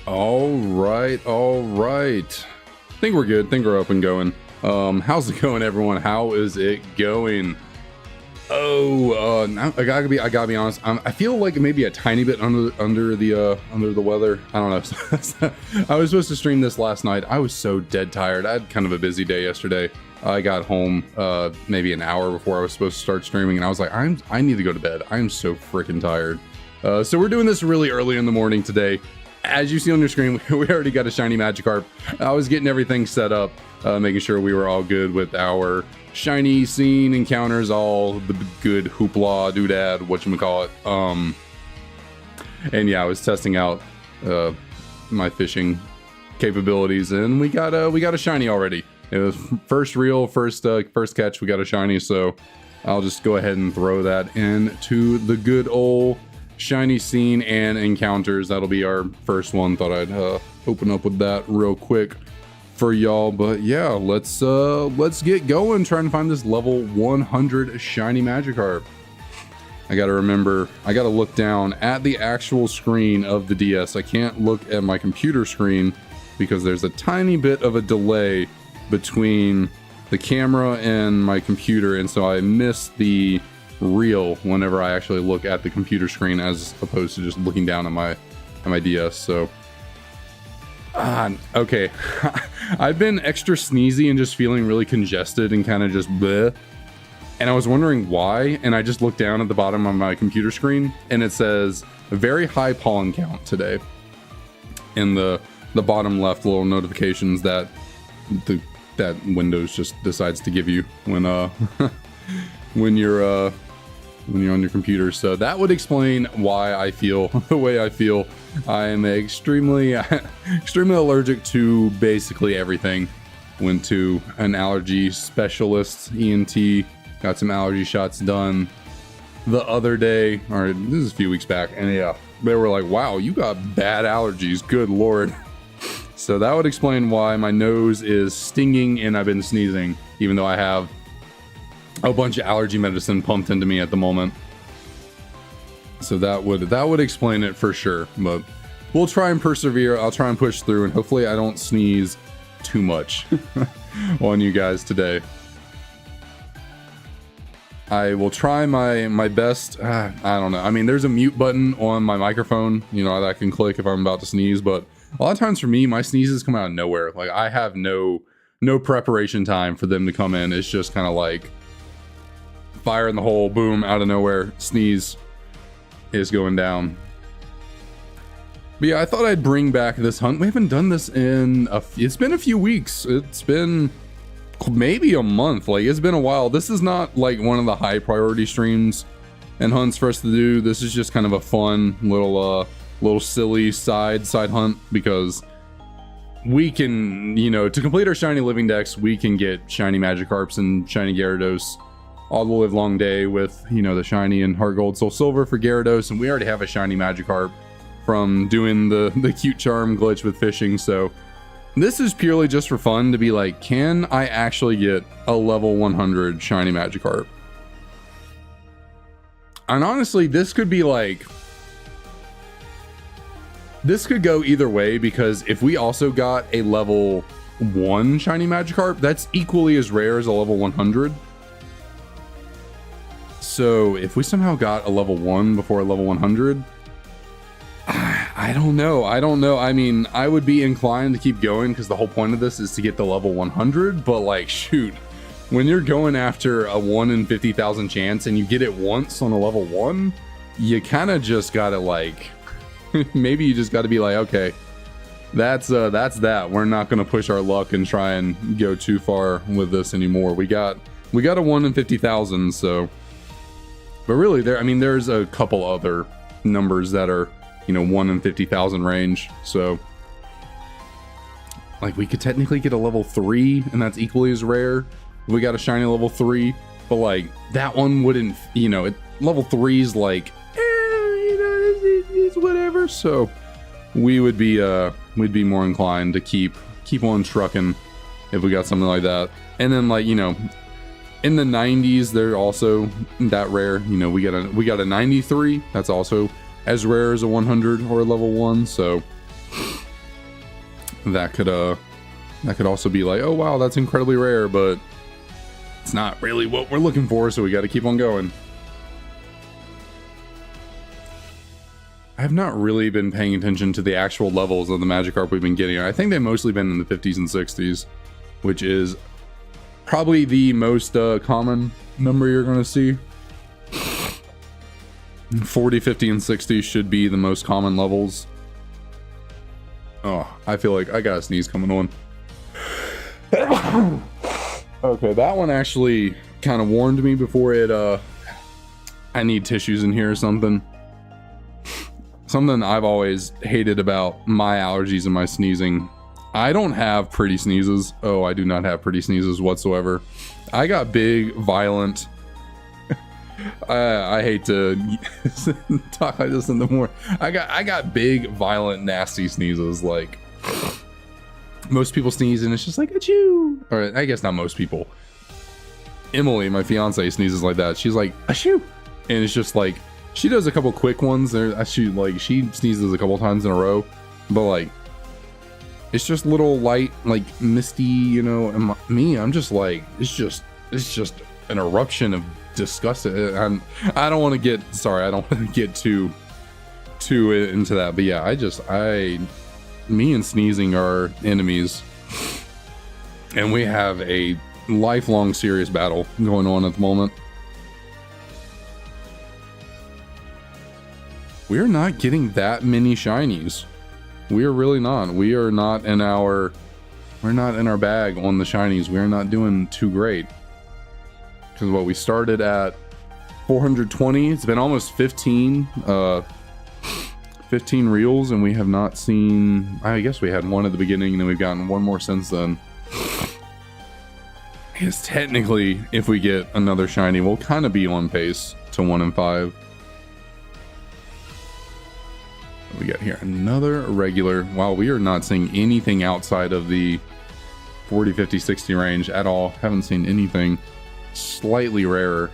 All right. I think we're good. I think we're up and going. How's it going, everyone? How is it going? Now I gotta be honest. I feel like maybe a tiny bit under the weather. I don't know. I was supposed to stream this last night. I was so dead tired. I had kind of a busy day yesterday. I got home maybe an hour before I was supposed to start streaming, and I was like, I need to go to bed. I'm so freaking tired. So we're doing this really early in the morning today. As you see on your screen, we already got a shiny Magikarp. I was getting everything set up, making sure we were all good with our shiny scene encounters, all the good hoopla, doodad, whatchamacallit. And yeah, I was testing out my fishing capabilities, and we got a shiny already. It was first catch, we got a shiny, so I'll just go ahead and throw that into the good old shiny scene and encounters. That'll be our first one. Thought I'd open up with that real quick for y'all, but yeah, let's get going, trying to find this level 100 shiny Magikarp. I gotta look down at the actual screen of the DS. I can't look at my computer screen because there's a tiny bit of a delay between the camera and my computer, and so I miss the reel whenever I actually look at the computer screen as opposed to just looking down at my DS. So okay. I've been extra sneezy and just feeling really congested and kind of just bleh. And I was wondering why, and I just looked down at the bottom of my computer screen and it says very high pollen count today. In the bottom left, little notifications that that Windows just decides to give you when when you're on your computer. So that would explain why I feel the way I feel. I am extremely allergic to basically everything. Went to an allergy specialist, ENT, got some allergy shots done the other day, or this is a few weeks back, and yeah, they were like, wow, you got bad allergies, good lord. So that would explain why my nose is stinging and I've been sneezing, even though I have a bunch of allergy medicine pumped into me at the moment. So that would explain it for sure, but we'll try and persevere. I'll try and push through, and hopefully I don't sneeze too much on you guys today. I will try my best. I don't know. I mean, there's a mute button on my microphone, that I can click if I'm about to sneeze, but a lot of times for me, my sneezes come out of nowhere. Like, I have no preparation time for them to come in. It's just kind of like fire in the hole, boom, out of nowhere, sneeze is going down. But yeah, I thought I'd bring back this hunt. We haven't done this in it's been a few weeks. It's been maybe a month. Like, it's been a while. This is not like one of the high priority streams and hunts for us to do. This is just kind of a fun little silly side hunt, because we can, to complete our shiny living decks, we can get shiny Magikarps and shiny Gyarados all the live long day with, the shiny and heart gold soul silver for Gyarados, and we already have a shiny Magikarp from doing the cute charm glitch with fishing. So this is purely just for fun, to be like, can I actually get a level 100 shiny Magikarp? And honestly, this could go either way, because if we also got a level 1 shiny Magikarp, that's equally as rare as a level 100. So if we somehow got a level 1 before a level 100, I don't know. I mean, I would be inclined to keep going, because the whole point of this is to get the level 100, but like, shoot, when you're going after a 1 in 50,000 chance and you get it once on a level 1, you kind of just gotta like, maybe you just gotta be like, okay, that's that. We're not gonna push our luck and try and go too far with this anymore. We got a 1 in 50,000, so. But really, there's a couple other numbers that are, 1 in 50,000 range. So, like, we could technically get a level 3, and that's equally as rare if we got a shiny level 3. But, like, that one wouldn't, level 3's like, it's whatever. So, we'd be more inclined to keep on trucking if we got something like that. And then, like, in the 90s, they're also that rare. We got a 93. That's also as rare as a 100 or a level 1. So that could also be like, oh wow, that's incredibly rare, but it's not really what we're looking for, so we got to keep on going. I have not really been paying attention to the actual levels of the Magikarp we've been getting. I think they've mostly been in the 50s and 60s, which is probably the most common number you're going to see. 40, 50, and 60 should be the most common levels. Oh, I feel like I got a sneeze coming on. Okay, that one actually kind of warned me before it, I need tissues in here or something. Something I've always hated about my allergies and my sneezing. I don't have pretty sneezes. Oh, I do not have pretty sneezes whatsoever. I got big, violent... I hate to talk like this in the morning. I got big, violent, nasty sneezes. Like, most people sneeze and it's just like, achoo! Or I guess not most people. Emily, my fiance, sneezes like that. She's like, achoo! And it's just like, she does a couple quick ones. She sneezes a couple times in a row, but like, it's just little light, like misty, you know. And I'm just like, it's just an eruption of disgust. I don't want to get too into that, but yeah, me and sneezing are enemies, and we have a lifelong serious battle going on at the moment. We're not getting that many shinies. We are really not. We're not in our bag on the shinies. We're not doing too great. Because what we started at 420, it's been almost 15 reels, and we have not seen, I guess we had one at the beginning, and then we've gotten one more since then. I guess technically, if we get another shiny, we'll kind of be on pace to 1 in 5. We got here another regular. Wow, we are not seeing anything outside of the 40, 50, 60 range at all. Haven't seen anything slightly rarer.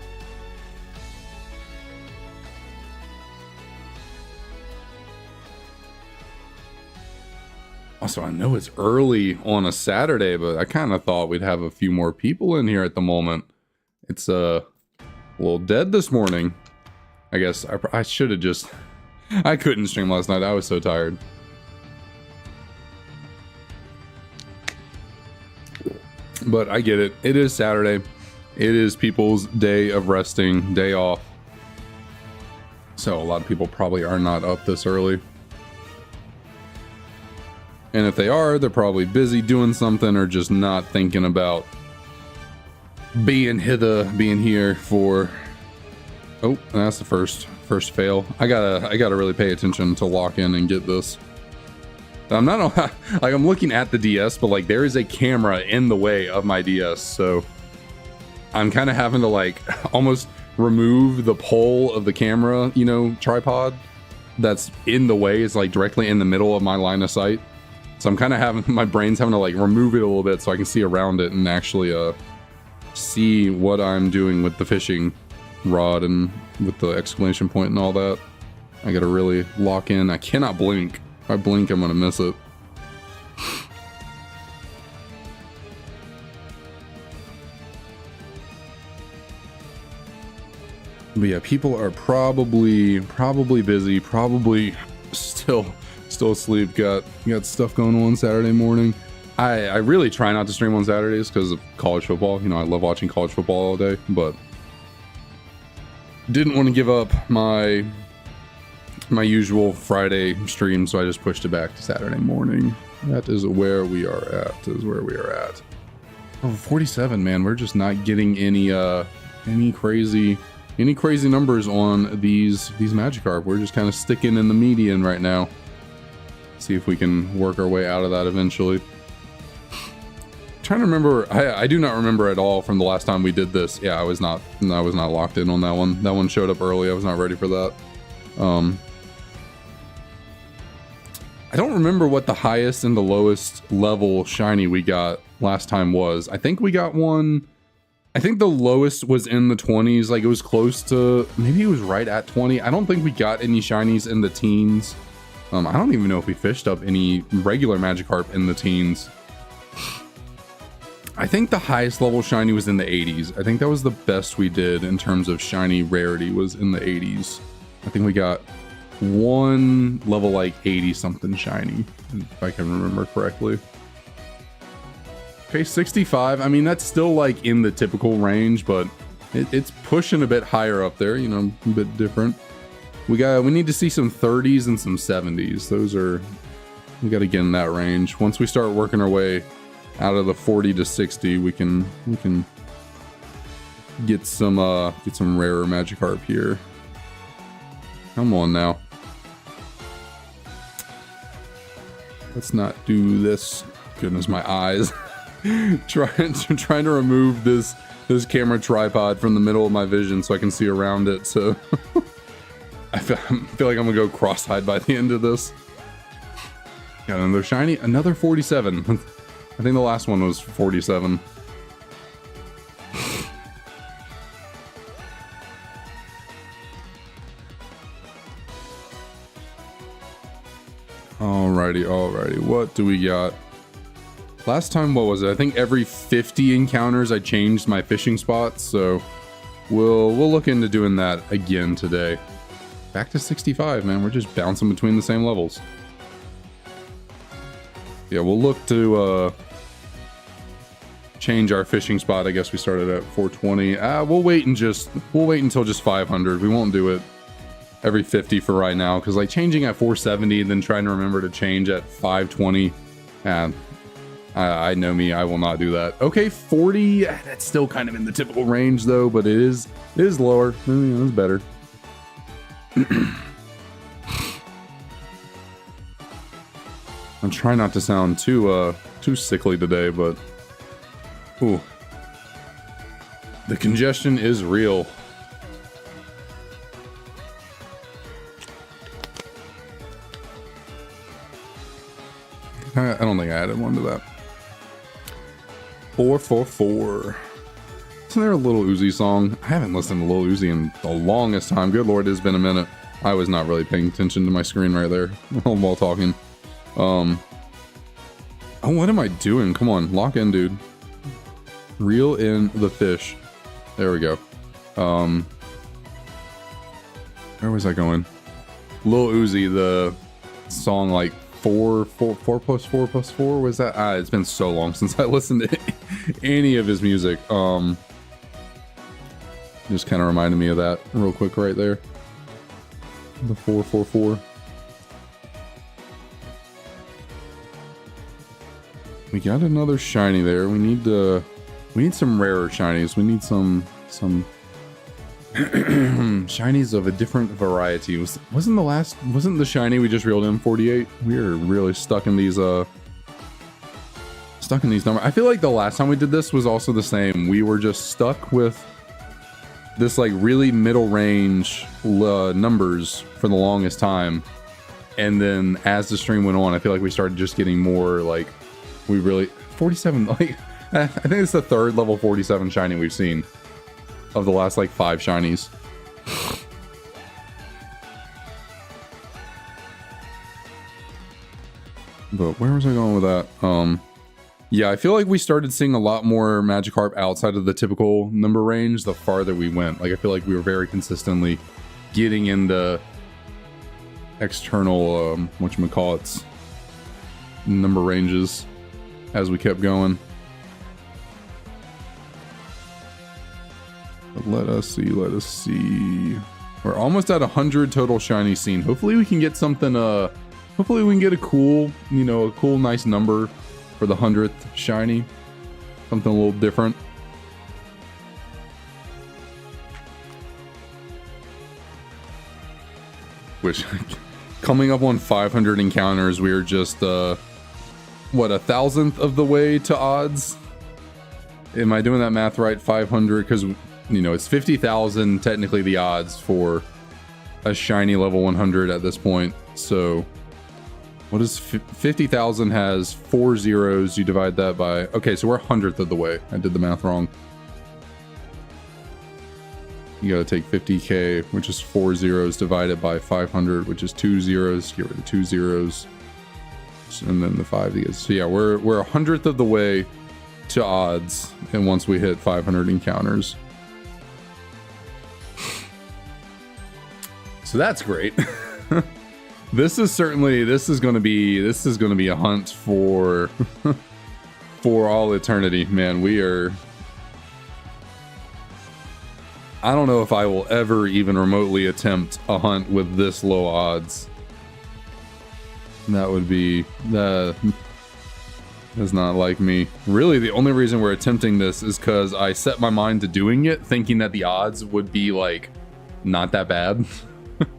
Also, I know it's early on a Saturday, but I kind of thought we'd have a few more people in here at the moment. It's a little dead this morning. I guess I should have just... I couldn't stream last night. I was so tired. But I get it. It is Saturday. It is people's day of resting, day off. So a lot of people probably are not up this early. And if they are, they're probably busy doing something or just not thinking about being here for... Oh, that's the first fail. I gotta really pay attention to lock in and get this. I'm not like, I'm looking at the DS, but like there is a camera in the way of my DS, so I'm kind of having to like almost remove the pole of the camera, you know, tripod that's in the way. It's like directly in the middle of my line of sight. So I'm kind of having, my brain's having to like remove it a little bit so I can see around it and actually see what I'm doing with the fishing rod and with the exclamation point and all that. I gotta really lock in. I cannot blink. If I blink, I'm gonna miss it. But yeah, people are probably busy, probably still asleep, got stuff going on Saturday morning. I really try not to stream on Saturdays because of college football. You know, I love watching college football all day, but didn't want to give up my usual Friday stream, so I just pushed it back to Saturday morning. That is where we are at. Oh, 47, man. We're just not getting any crazy numbers on these Magikarp. We're just kind of sticking in the median right now. See if we can work our way out of that eventually. Trying to remember, I do not remember at all from the last time we did this. Yeah, I was not locked in on that one. That one showed up early. I was not ready for that. I don't remember what the highest and the lowest level shiny we got last time was. I think we got one. I think the lowest was in the 20s. Like it was close to, maybe it was right at 20. I don't think we got any shinies in the teens I don't even know if we fished up any regular Magikarp in the teens. I think the highest level shiny was in the 80s. I think that was the best we did in terms of shiny rarity was in the 80s. I think we got one level like 80 something shiny, if I can remember correctly. Okay, 65. I mean, that's still like in the typical range, but it's pushing a bit higher up there, you know, a bit different. We need to see some 30s and some 70s. We got to get in that range. Once we start working our way out of the 40 to 60, we can get some rarer Magikarp here. Come on now. Let's not do this. Goodness, my eyes. trying to remove this camera tripod from the middle of my vision so I can see around it. So I feel like I'm gonna go cross-eyed by the end of this. Got another shiny, another 47. I think the last one was 47. Alrighty. What do we got? Last time, what was it? I think every 50 encounters I changed my fishing spots, so we'll look into doing that again today. Back to 65, man. We're just bouncing between the same levels. Yeah, we'll look to change our fishing spot. I guess we started at 420. We'll wait until just 500. We won't do it every 50 for right now, because like changing at 470 and then trying to remember to change at 520, I know me, I will not do that. Okay, 40. That's still kind of in the typical range though, but it is lower. It's better. I'm trying not to sound too sickly today, but ooh, the congestion is real. I don't think I added one to that. 444. Isn't there a Lil Uzi song? I haven't listened to Lil Uzi in the longest time. Good lord, it's been a minute. I was not really paying attention to my screen right there while talking. Oh, what am I doing? Come on, lock in, dude. Reel in the fish. There we go. Where was I going? Lil Uzi, the song like 4 plus 4 plus 4 was that? It's been so long since I listened to any of his music. Just kind of reminded me of that real quick right there. The 444. We got another shiny there. We need some rarer shinies. We need some shinies of a different variety. Wasn't the shiny we just reeled in 48? We are really stuck in these numbers. I feel like the last time we did this was also the same. We were just stuck with this like really middle range numbers for the longest time, and then as the stream went on, I feel like we started just getting more like 47. Like I think it's the third level 47 shiny we've seen of the last like 5 shinies. But where was I going with that? Yeah, I feel like we started seeing a lot more Magikarp outside of the typical number range the farther we went. Like I feel like we were very consistently getting into external whatchamacallits number ranges as we kept going. But let us see. We're almost at 100 total shiny seen. Hopefully we can get something, hopefully we can get a cool, nice number for the 100th shiny. Something a little different. Which, coming up on 500 encounters, we are just, what, 1,000th of the way to odds? Am I doing that math right? 500, because it's 50,000 technically the odds for a shiny level 100 at this point. So what is 50,000 has 4 zeros. You divide that by, okay, so we're 100th of the way. I did the math wrong. You gotta take 50k, which is 4 zeros, divided by 500, which is 2 zeros. Get rid of 2 zeros, and then the 5 to get. So yeah, we're a 100th of the way to odds, and once we hit 500 encounters, so that's great. This is going to be a hunt for for all eternity, man. I don't know if I will ever even remotely attempt a hunt with this low odds. That would be that's not like me. Really, the only reason we're attempting this is because I set my mind to doing it thinking that the odds would be like not that bad.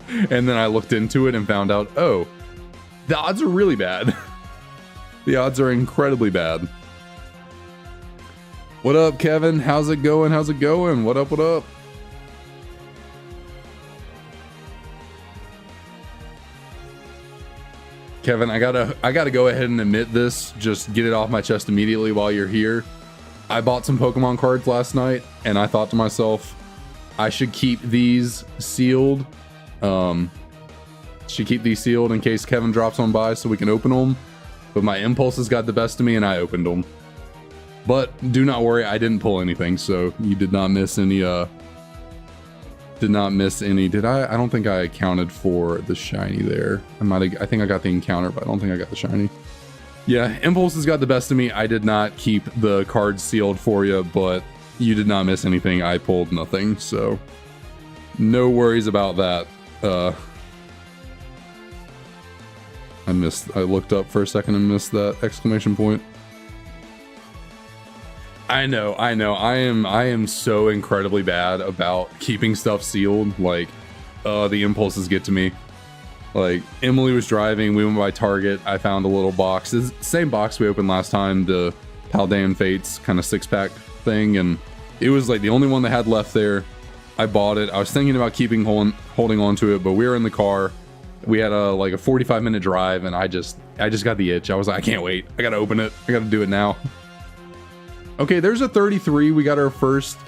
And then I looked into it and found out, oh, the odds are really bad. The odds are incredibly bad. What up, Kevin? How's it going? How's it going? What up? What up? Kevin, I gotta go ahead and admit this. Just get it off my chest immediately while you're here. I bought some Pokemon cards last night, and I thought to myself, I should keep these sealed. Should keep these sealed in case Kevin drops one by so we can open them. But my impulses got the best of me, and I opened them. But do not worry, I didn't pull anything, so you did not miss any. Did I? I don't think I accounted for the shiny there. I think I got the encounter, but I don't think I got the shiny. Yeah, impulses got the best of me. I did not keep the cards sealed for you, but you did not miss anything. I pulled nothing, so no worries about that. I looked up for a second and missed that exclamation point. I know. I am so incredibly bad about keeping stuff sealed. Like, the impulses get to me. Like, Emily was driving, we went by Target, I found a little box. It's the same box we opened last time, the Paldean Fates kind of 6-pack thing, and it was like the only one that had left there. I bought it. I was thinking about holding on to it, but we were in the car. We had a 45-minute drive, and I just got the itch. I was like, I can't wait. I gotta open it. I gotta do it now. Okay, there's a 33. We got our first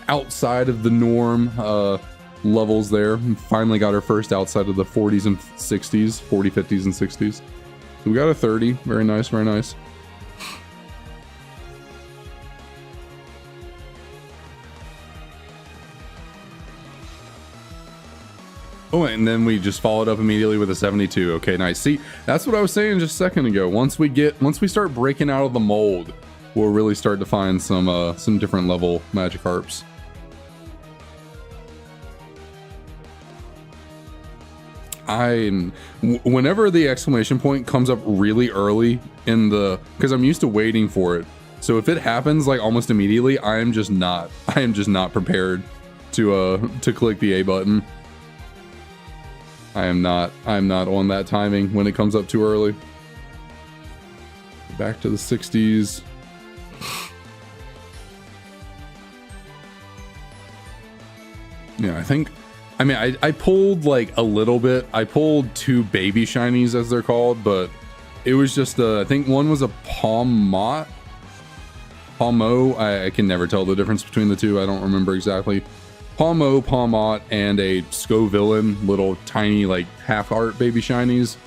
outside of the norm levels there. We finally got our first outside of the 40s and 60s, 40, 50s, and 60s. So we got a 30. Very nice, very nice. Oh, and then we just followed up immediately with a 72. Okay, nice. See, that's what I was saying just a second ago. Once we start breaking out of the mold, we'll really start to find some different level Magikarps. Whenever the exclamation point comes up really early in the, because I'm used to waiting for it. So if it happens like almost immediately, I am just not prepared to click the A button. I'm not on that timing when it comes up too early. Back to the 60s. Yeah, I pulled like a little bit. I pulled 2 baby shinies, as they're called, but it was just I think one was a Palmo. I can never tell the difference between the two. I don't remember exactly. Palmot, and a Scovillain, little tiny like half art baby shinies.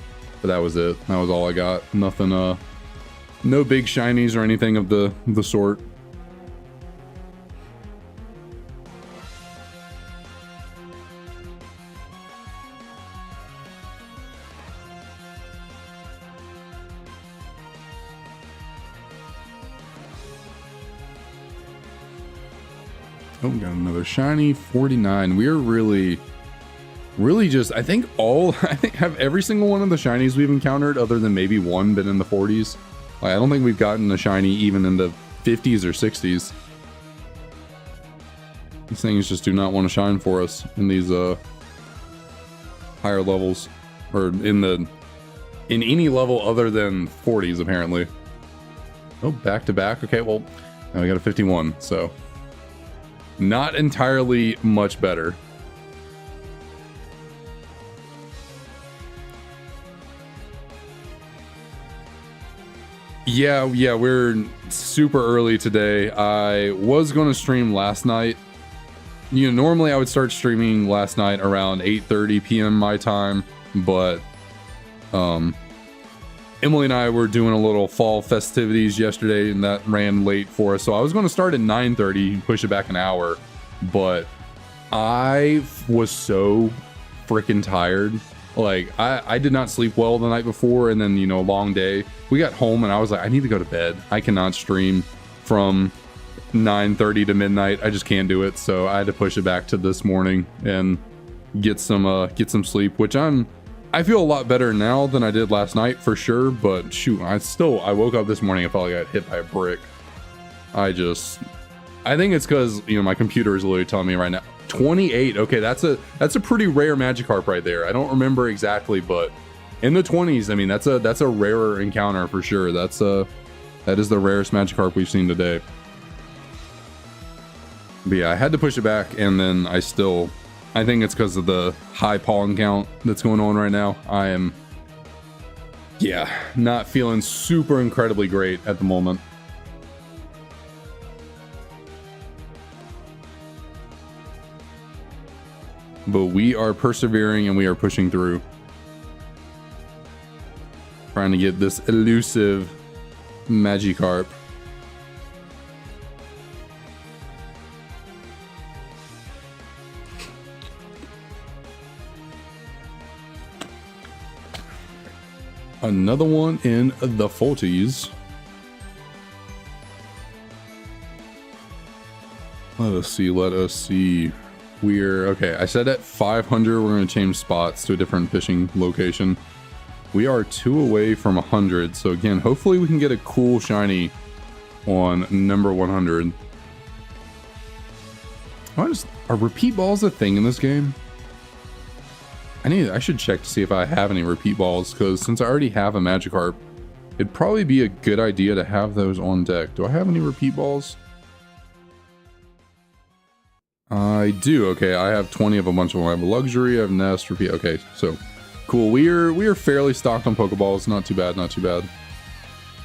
But that was it. That was all I got. Nothing, no big shinies or anything of the sort. Oh, we got another shiny 49. We are really just, I think have every single one of the shinies we've encountered, other than maybe one, been in the 40s. Like, I don't think we've gotten a shiny even in the 50s or 60s. These things just do not want to shine for us in these higher levels, or in any level other than 40s apparently. Oh, back to back. Okay, well, now we got a 51, so not entirely much better. Yeah, we're super early today. I was going to stream last night, you know, normally I would start streaming last night around 8:30 p.m. my time, but Emily and I were doing a little fall festivities yesterday, and that ran late for us. So I was going to start at 9:30 and push it back an hour, but I was so freaking tired. Like, I did not sleep well the night before, and then, you know, a long day. We got home, and I was like, I need to go to bed. I cannot stream from 9:30 to midnight. I just can't do it. So I had to push it back to this morning and get some sleep, which I feel a lot better now than I did last night for sure. But shoot, I woke up this morning, I felt like I got hit by a brick. I think it's because, you know, my computer is literally telling me right now 28. Okay, that's a pretty rare Magikarp right there. I don't remember exactly, but in the 20s, I mean, that's a rarer encounter for sure. That is the rarest Magikarp we've seen today. But yeah, I had to push it back, and then I think it's because of the high pollen count that's going on right now. I am, yeah, not feeling super incredibly great at the moment. But we are persevering and we are pushing through. Trying to get this elusive Magikarp. Another one in the 40s. Let us see. We're okay. I said at 500 we're going to change spots to a different fishing location. We are 2 away from 100. So again, hopefully we can get a cool shiny on number 100. Are repeat balls a thing in this game? I should check to see if I have any repeat balls, because since I already have a Magikarp, it'd probably be a good idea to have those on deck. Do I have any repeat balls? I do. Okay, I have 20 of a bunch of them. I have a luxury, I have nest, repeat. Okay, so cool. We are fairly stocked on Pokeballs. Not too bad, not too bad.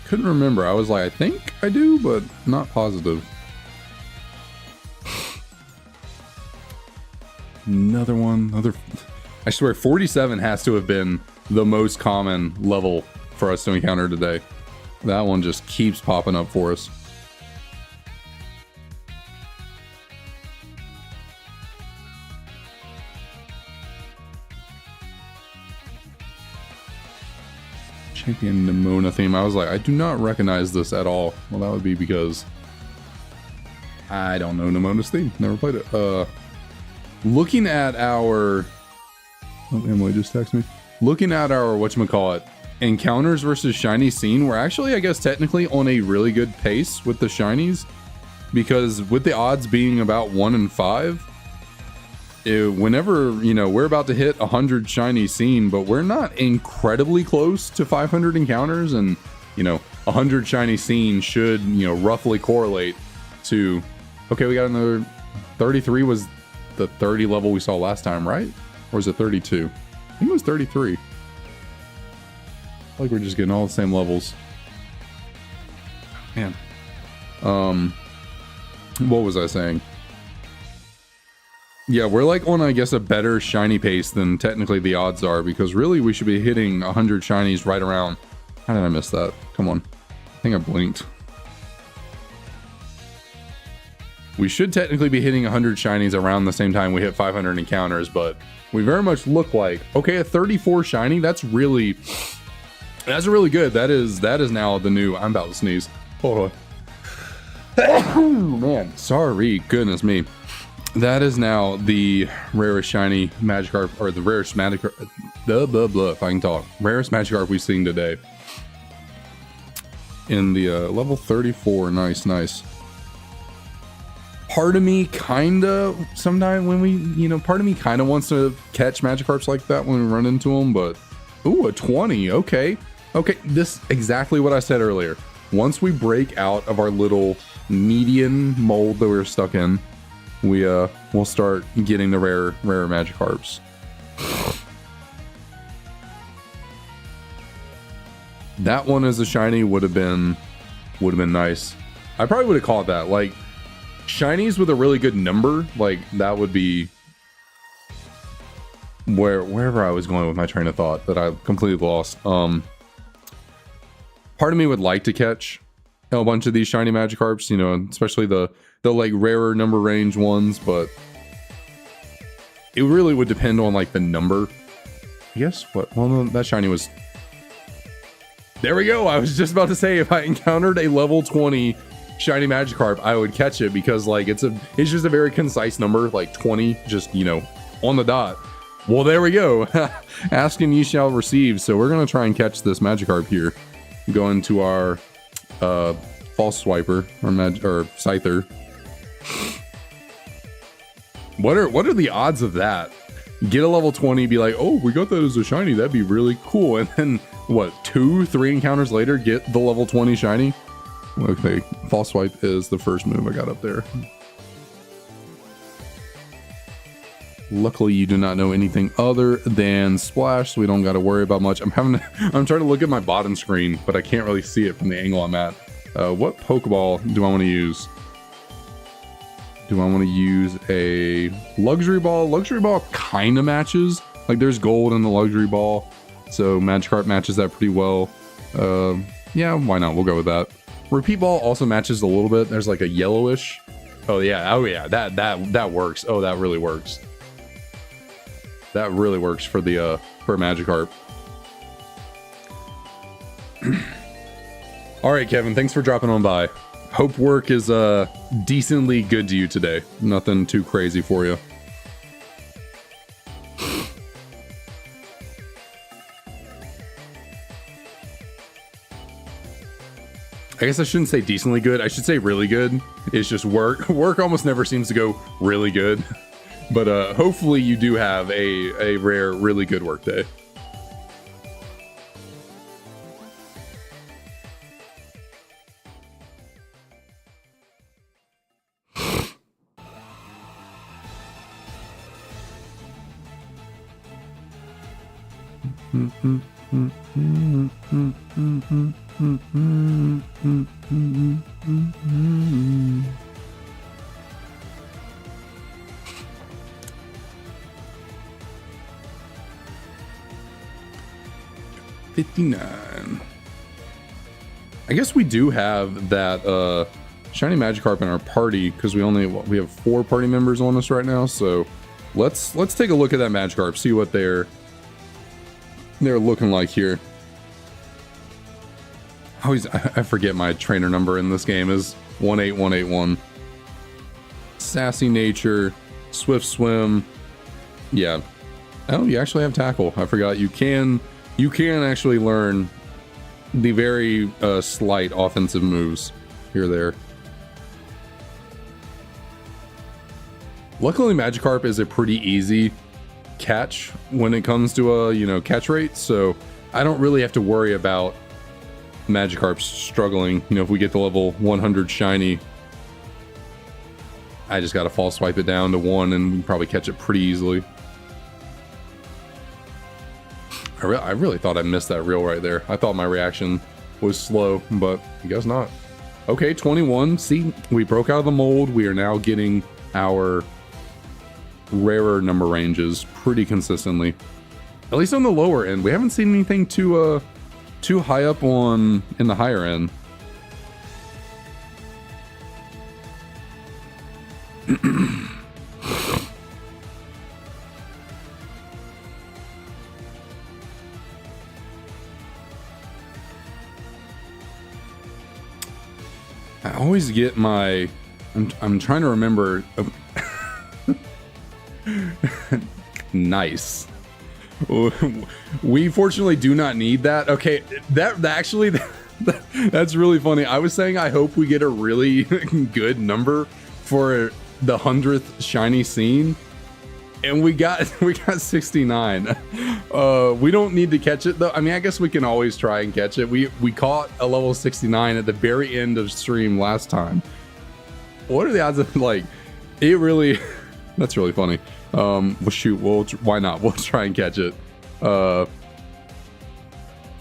Couldn't remember. I was like, I think I do, but not positive. Another one. I swear 47 has to have been the most common level for us to encounter today. That one just keeps popping up for us. Champion Nimona theme. I was like, I do not recognize this at all. Well, that would be because I don't know Nimona's theme. Never played it. Looking at our... Oh, Emily just texted me. Looking at our, whatchamacallit, encounters versus shiny scene, we're actually, I guess, technically on a really good pace with the shinies. Because with the odds being about 1 in 5, whenever, you know, we're about to hit 100 shiny scene, but we're not incredibly close to 500 encounters, and, you know, 100 shiny scene should, you know, roughly correlate to, okay, we got another 33 was the 30 level we saw last time, right? Or was it 32? I think it was 33. I feel like we're just getting all the same levels. Man. What was I saying? Yeah, we're like on, I guess, a better shiny pace than technically the odds are, because really we should be hitting 100 shinies right around. How did I miss that? Come on. I think I blinked. We should technically be hitting 100 shinies around the same time we hit 500 encounters, but we very much look like, okay, a 34 shiny, that's really good. That is now the new, I'm about to sneeze. Hold on. Man, sorry, goodness me. That is now the rarest shiny Magikarp, or the rarest Magikarp, if I can talk. Rarest Magikarp we've seen today. In the level 34, nice. Part of me kinda, sometimes when we, you know, part of me kinda wants to catch Magikarps like that when we run into them, but, ooh, a 20, okay. Okay, this exactly what I said earlier. Once we break out of our little median mold that we were stuck in, we'll start getting the rarer Magikarps. That one as a shiny would have been nice. I probably would have called that, like, shinies with a really good number, like that would be wherever I was going with my train of thought that I completely lost. Part of me would like to catch a bunch of these shiny Magikarps, you know, especially the like rarer number range ones, but it really would depend on like the number. I guess what? Well, no, that shiny was. There we go. I was just about to say if I encountered a level 20 shiny Magikarp, I would catch it because like it's just a very concise number, like 20, just, you know, on the dot. Well, there we go. Ask and ye shall receive. So we're gonna try and catch this Magikarp here. Go into our false swiper or scyther. What are the odds of that? Get a level 20, be like, oh, we got that as a shiny. That'd be really cool. And then what? 2-3 encounters later, get the level 20 shiny. Okay, false swipe is the first move I got up there. Luckily, you do not know anything other than splash, so we don't got to worry about much. I'm trying to look at my bottom screen, but I can't really see it from the angle I'm at. What Pokeball do I want to use? Do I want to use a Luxury Ball? Luxury Ball kind of matches. Like there's gold in the Luxury Ball, so Magikarp matches that pretty well. Yeah, why not? We'll go with that. Repeat Ball also matches a little bit. There's like a yellowish. Oh yeah, that works. Oh, that really works. That really works for the for Magikarp. All right, Kevin, thanks for dropping on by. Hope work is decently good to you today. Nothing too crazy for you. I guess I shouldn't say decently good. I should say really good. It's just work. Work almost never seems to go really good. But hopefully you do have a rare, really good work day. $59. I guess we do have that shiny Magikarp in our party because we have 4 party members on us right now. So let's take a look at that Magikarp, see what they're looking like here. I forget my trainer number in this game is 18181. Sassy nature, swift swim. Yeah. Oh, you actually have tackle. I forgot you can actually learn the very slight offensive moves here or there. Luckily, Magikarp is a pretty easy catch when it comes to catch rate, so I don't really have to worry about Magikarp struggling. If we get the level 100 shiny, I just gotta false swipe it down to 1 and we can probably catch it pretty easily. I really thought I missed that reel right there. I thought my reaction was slow, but I guess not. Okay, 21. See, we broke out of the mold. We are now getting our rarer number ranges pretty consistently. At least on the lower end. We haven't seen anything too high up in the higher end. I always get my... I'm trying to remember... Nice. We fortunately do not need that. Okay, that actually... That's really funny. I was saying I hope we get a really good number for the 100th shiny scene. And we got 69. We don't need to catch it though. I mean, I guess we can always try and catch it. We caught a level 69 at the very end of stream last time. What are the odds of it really? That's really funny. Well, shoot. Why not? We'll try and catch it.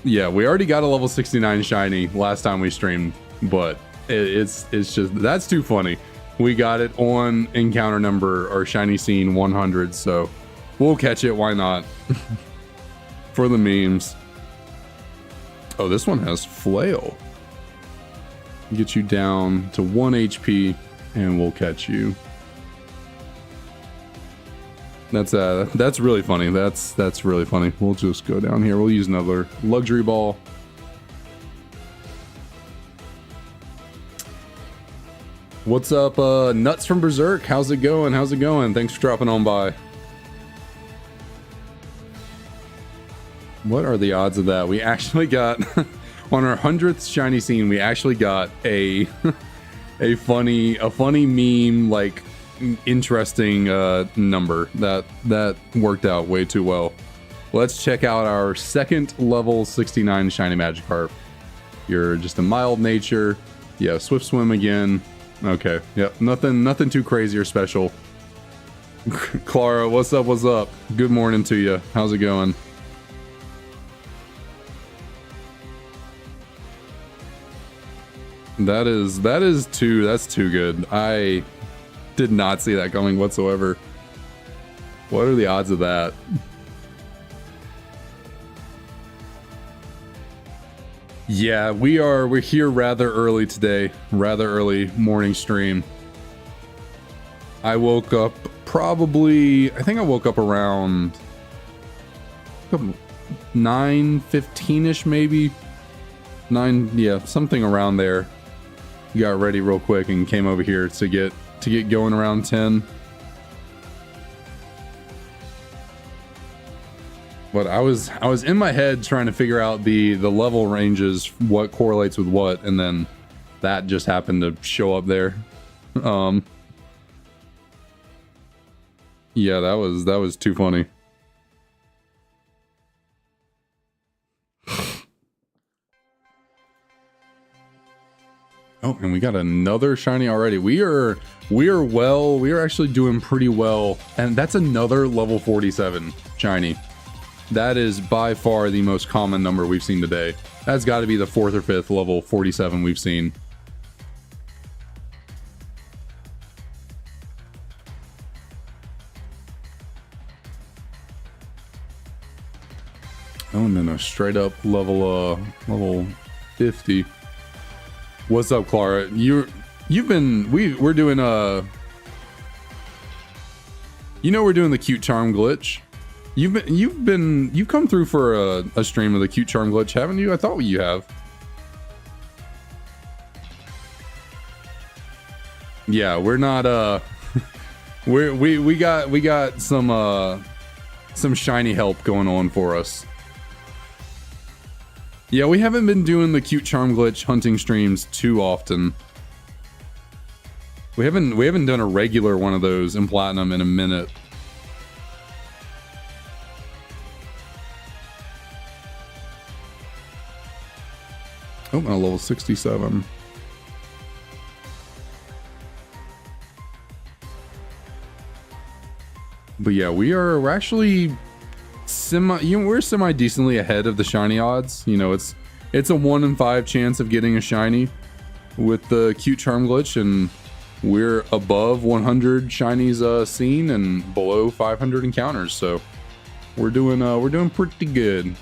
Yeah, we already got a level 69 shiny last time we streamed, but it's just that's too funny. We got it on encounter number or shiny scene 100, so we'll catch it. Why not? For the memes. Oh, this one has flail. Get you down to 1 HP and we'll catch you. That's really funny. That's really funny. We'll just go down here. We'll use another luxury ball. What's up, Nuts from Berserk? How's it going? How's it going? Thanks for dropping on by. What are the odds of that? We actually got on our 100th shiny scene. We actually got a funny meme, like interesting number that worked out way too well. Let's check out our second level 69 shiny Magikarp. You're just a mild nature. Yeah, swift swim again. Okay, yep, nothing too crazy or special. Clara, what's up? What's up? Good morning to you. How's it going? That's too good. I did not see that coming whatsoever. What are the odds of that? Yeah, we're here rather early today. Rather early morning stream. I woke up probably, I think I woke up around 9:15ish maybe. 9, yeah, something around there. Got ready real quick and came over here to get going around 10. But I was in my head trying to figure out the level ranges, what correlates with what, and then that just happened to show up there. Yeah, that was too funny. Oh, and we got another shiny already. We are actually doing pretty well, and that's another level 47 shiny. That is by far the most common number we've seen today. That's got to be the 4th or 5th level 47 we've seen. Oh, and then a straight up level 50. What's up, Clara? We're doing we're doing the cute charm glitch. You've come through for a stream of the cute charm glitch, haven't you? I thought you have. Yeah, we're not we got some shiny help going on for us. Yeah, we haven't been doing the cute charm glitch hunting streams too often. We haven't done a regular one of those in Platinum in a minute. Oh, and a level 67. But yeah, we're actually we're semi decently ahead of the shiny odds. You know, it's a 1 in 5 chance of getting a shiny with the cute charm glitch, and we're above 100 shinies seen and below 500 encounters. So we're doing pretty good.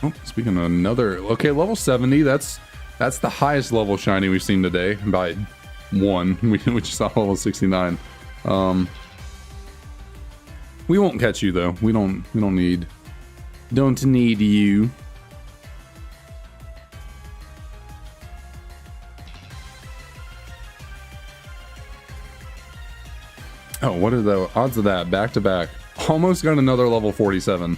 Oh, speaking of another, okay, level 70. That's the highest level shiny we've seen today by 1. We just saw level 69. We won't catch you though. We don't need you. Oh, what are the odds of that? Back to back. Almost got another level 47.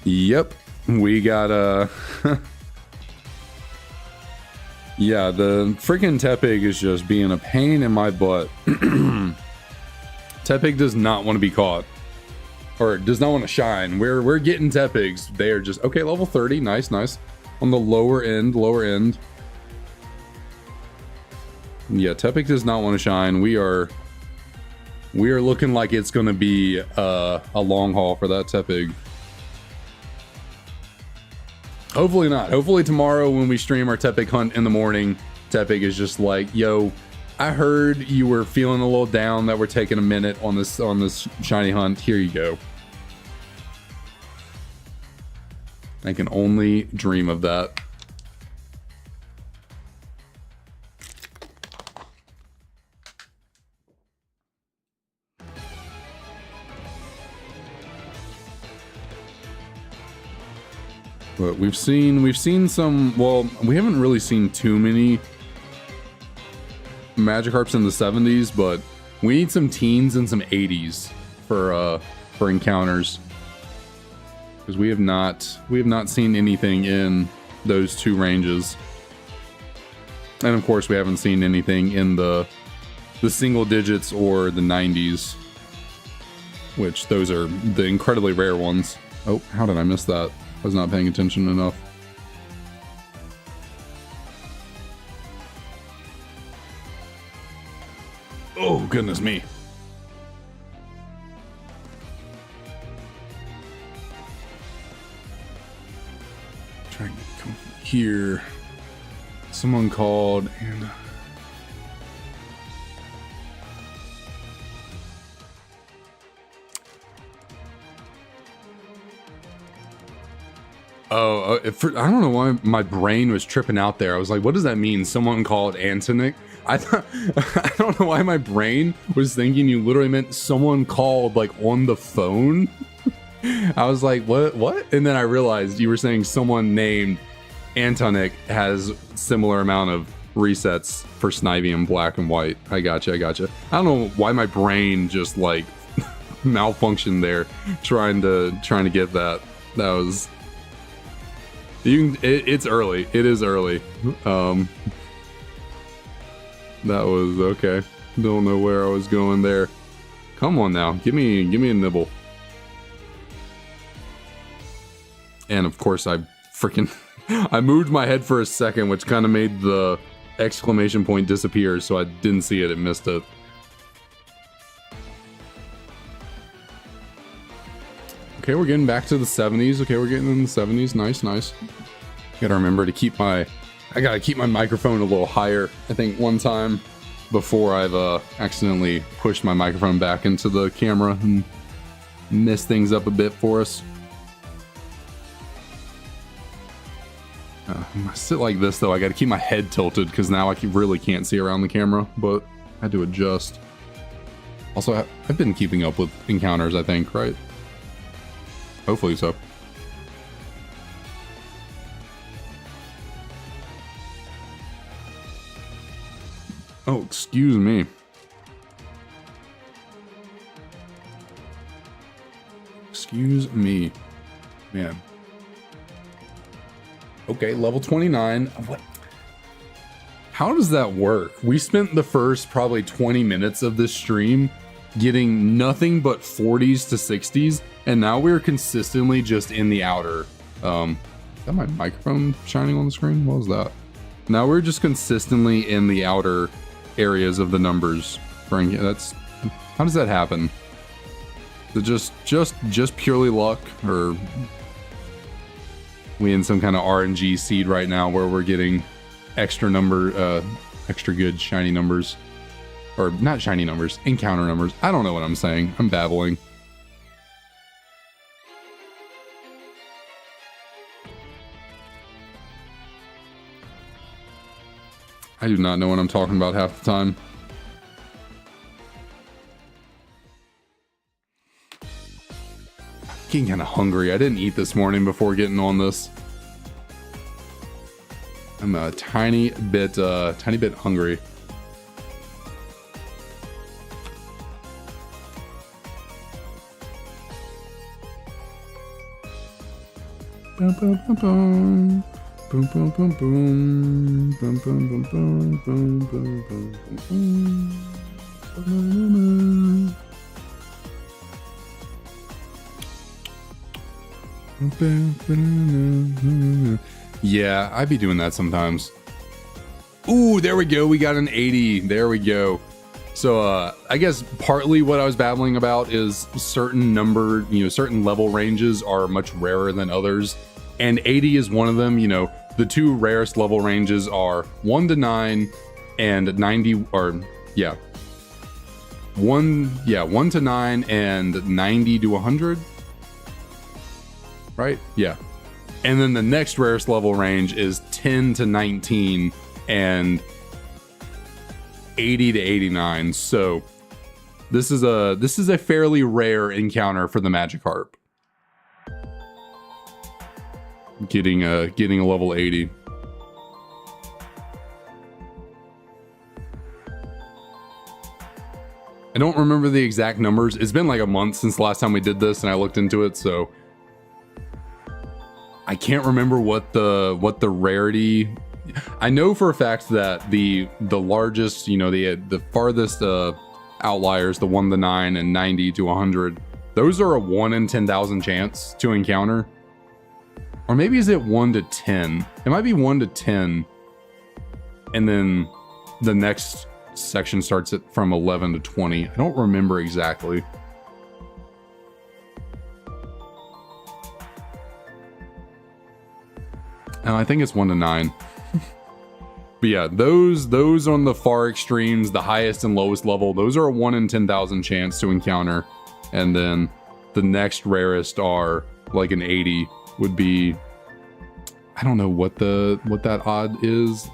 Yep, we got yeah, the freaking Tepig is just being a pain in my butt. Tepig does not want to be caught. or does not want to shine. We're getting Tepigs. They are just okay. Level 30, nice. On the lower end. Yeah, Tepig does not want to shine. We are looking like it's going to be a long haul for that Tepig. Hopefully not. Hopefully tomorrow when we stream our Tepig hunt in the morning, Tepig is just like, yo, I heard you were feeling a little down that we're taking a minute on this shiny hunt. Here you go. I can only dream of that. But we've seen some, well, we haven't really seen too many Magikarps in the 70s, but we need some teens and some 80s for encounters. Because we have not seen anything in those two ranges. And of course we haven't seen anything in the single digits or the 90s. Which those are the incredibly rare ones. Oh, how did I miss that? I was not paying attention enough. Oh, goodness me. Trying to come here. Someone called and... Oh, I don't know why my brain was tripping out there. I was like, what does that mean? Someone called Antonic? I don't know why my brain was thinking you literally meant someone called like on the phone. I was like, what? And then I realized you were saying someone named Antonic has similar amount of resets for Snivy and Black and White. I gotcha. I don't know why my brain just like malfunctioned there trying to get that. That was... it's early. It is early. That was okay. Don't know where I was going there. Come on now, give me a nibble. And of course I moved my head for a second, which kind of made the exclamation point disappear, so I didn't see it and missed it. Okay, we're getting back to the 70s. Okay, we're getting in the 70s. Nice. Gotta remember to keep my microphone a little higher. I think one time before I've accidentally pushed my microphone back into the camera and messed things up a bit for us. I sit like this though. I gotta keep my head tilted because now I really can't see around the camera, but I had to adjust. Also, I've been keeping up with encounters, I think, right? Hopefully so. Oh, excuse me. Excuse me. Man. Okay, level 29. What? How does that work? We spent the first probably 20 minutes of this stream getting nothing but 40s to 60s, and now we're consistently just in the outer. Is that my microphone shining on the screen? What was that? Now we're just consistently in the outer areas of the numbers. That's, how does that happen? Is it just purely luck, or we in some kind of RNG seed right now where we're getting extra good shiny numbers? Or not shiny numbers, encounter numbers. I don't know what I'm saying. I'm babbling. I do not know what I'm talking about half the time. Getting kind of hungry. I didn't eat this morning before getting on this. I'm a tiny bit hungry. Bum, bum, bum, bum. Boom, boom, boom, boom. Boom, boom, boom, boom. Boom, boom, boom, boom, boom. Yeah, I'd be doing that sometimes. Ooh, there we go. We got an 80. There we go. So I guess partly what I was babbling about is certain number, certain level ranges are much rarer than others. And 80 is one of them. The two rarest level ranges are 1 to 9 and 90, or yeah. 1 to 9 and 90 to 100. Right? Yeah. And then the next rarest level range is 10 to 19 and 80 to 89. So this is a fairly rare encounter for the Magikarp. Getting a level 80. I don't remember the exact numbers. It's been like a month since the last time we did this and I looked into it, so I can't remember what the rarity. I know for a fact that the largest, the farthest outliers, the 1 to 9 and 90 to 100, those are a 1 in 10,000 chance to encounter. Or maybe is it 1 to 10? It might be 1 to 10. And then the next section starts at from 11 to 20. I don't remember exactly. And I think it's 1 to 9. But yeah, those on the far extremes, the highest and lowest level, those are a 1 in 10,000 chance to encounter. And then the next rarest are like an 80 would be, I don't know what that odd is.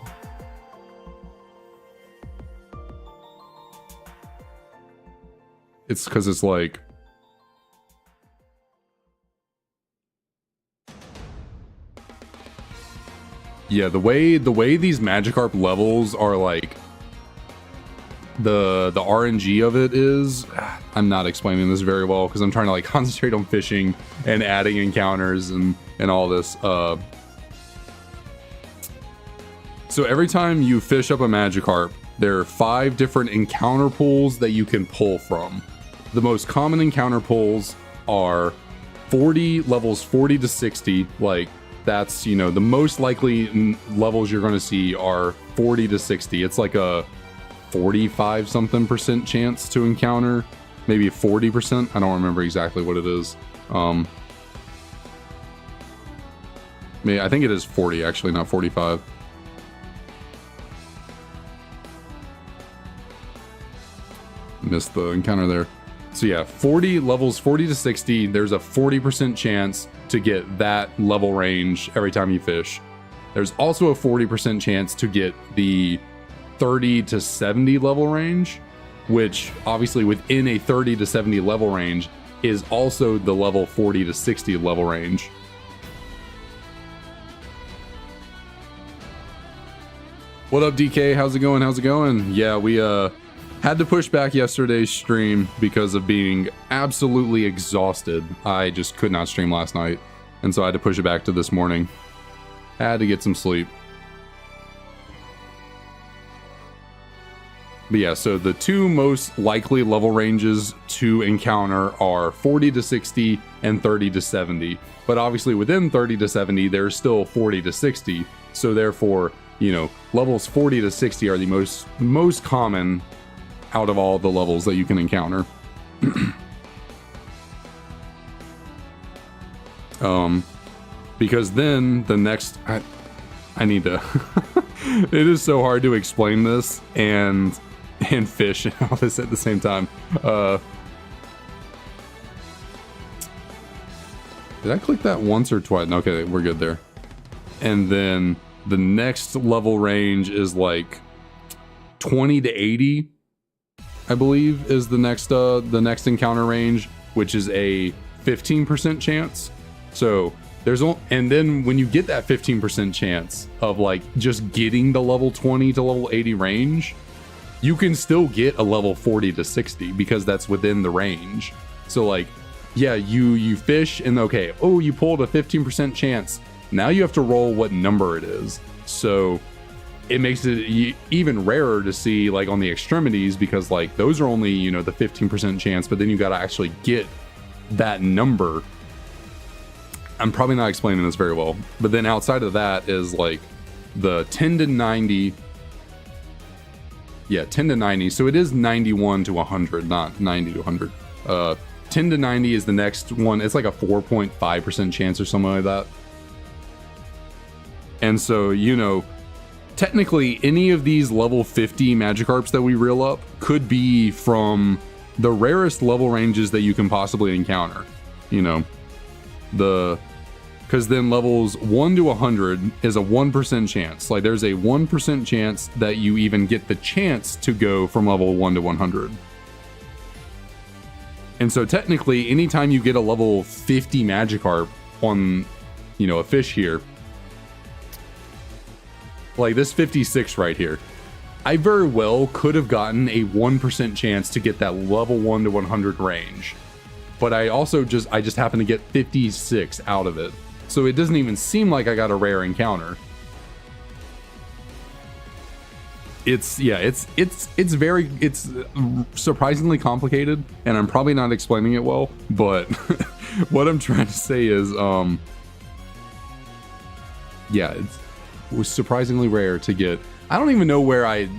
It's because it's like, yeah, the way these Magikarp levels are, like, the RNG of it is, I'm not explaining this very well because I'm trying to like concentrate on fishing and adding encounters and all this. So every time you fish up a Magikarp, there are 5 different encounter pools that you can pull from. The most common encounter pools are levels 40 to 60, like that's, the most likely levels you're going to see are 40 to 60. It's like a 45 something % chance to encounter, maybe 40%. I don't remember exactly what it is. I think it is 40 actually, not 45. Missed the encounter there. So yeah, levels 40 to 60, there's a 40% chance to get that level range every time you fish. There's also a 40% chance to get the 30 to 70 level range, which obviously within a 30 to 70 level range is also the level 40 to 60 level range. What up, DK? How's it going? How's it going? Yeah, we had to push back yesterday's stream because of being absolutely exhausted. I just could not stream last night, and so I had to push it back to this morning. Had to get some sleep. But yeah, so the two most likely level ranges to encounter are 40 to 60 and 30 to 70. But obviously within 30 to 70, there's still 40 to 60. So therefore, levels 40 to 60 are the most common out of all the levels that you can encounter. Because then the next, I need to, it is so hard to explain this and fish and all this at the same time. Did I click that once or twice? Okay, we're good there. And then the next level range is like 20 to 80, I believe, is the next encounter range, which is a 15% chance. So and then when you get that 15% chance of like just getting the level 20 to level 80 range, you can still get a level 40 to 60 because that's within the range. So like, yeah, you fish and okay, oh, you pulled a 15% chance. Now you have to roll what number it is. So it makes it even rarer to see like on the extremities because like those are only, the 15% chance, but then you got to actually get that number I'm probably not explaining this very well, but then outside of that is like the 10 to 90. Yeah, 10 to 90. So it is 91 to 100, not 90 to 100. 10 to 90 is the next one. It's like a 4.5% chance or something like that. And so, you know, technically any of these level 50 Magikarps that we reel up could be from the rarest level ranges that you can possibly encounter. You know, because then levels 1 to 100 is a 1% chance. Like there's a 1% chance that you even get the chance to go from level 1 to 100. And so technically, anytime you get a level 50 Magikarp on, you know, a fish here, like this 56 right here, I very well could have gotten a 1% chance to get that level 1 to 100 range. But I just happened to get 56 out of it. So it doesn't even seem like I got a rare encounter. It's surprisingly complicated, and I'm probably not explaining it well, but what I'm trying to say is, yeah, it was surprisingly rare to get. I don't even know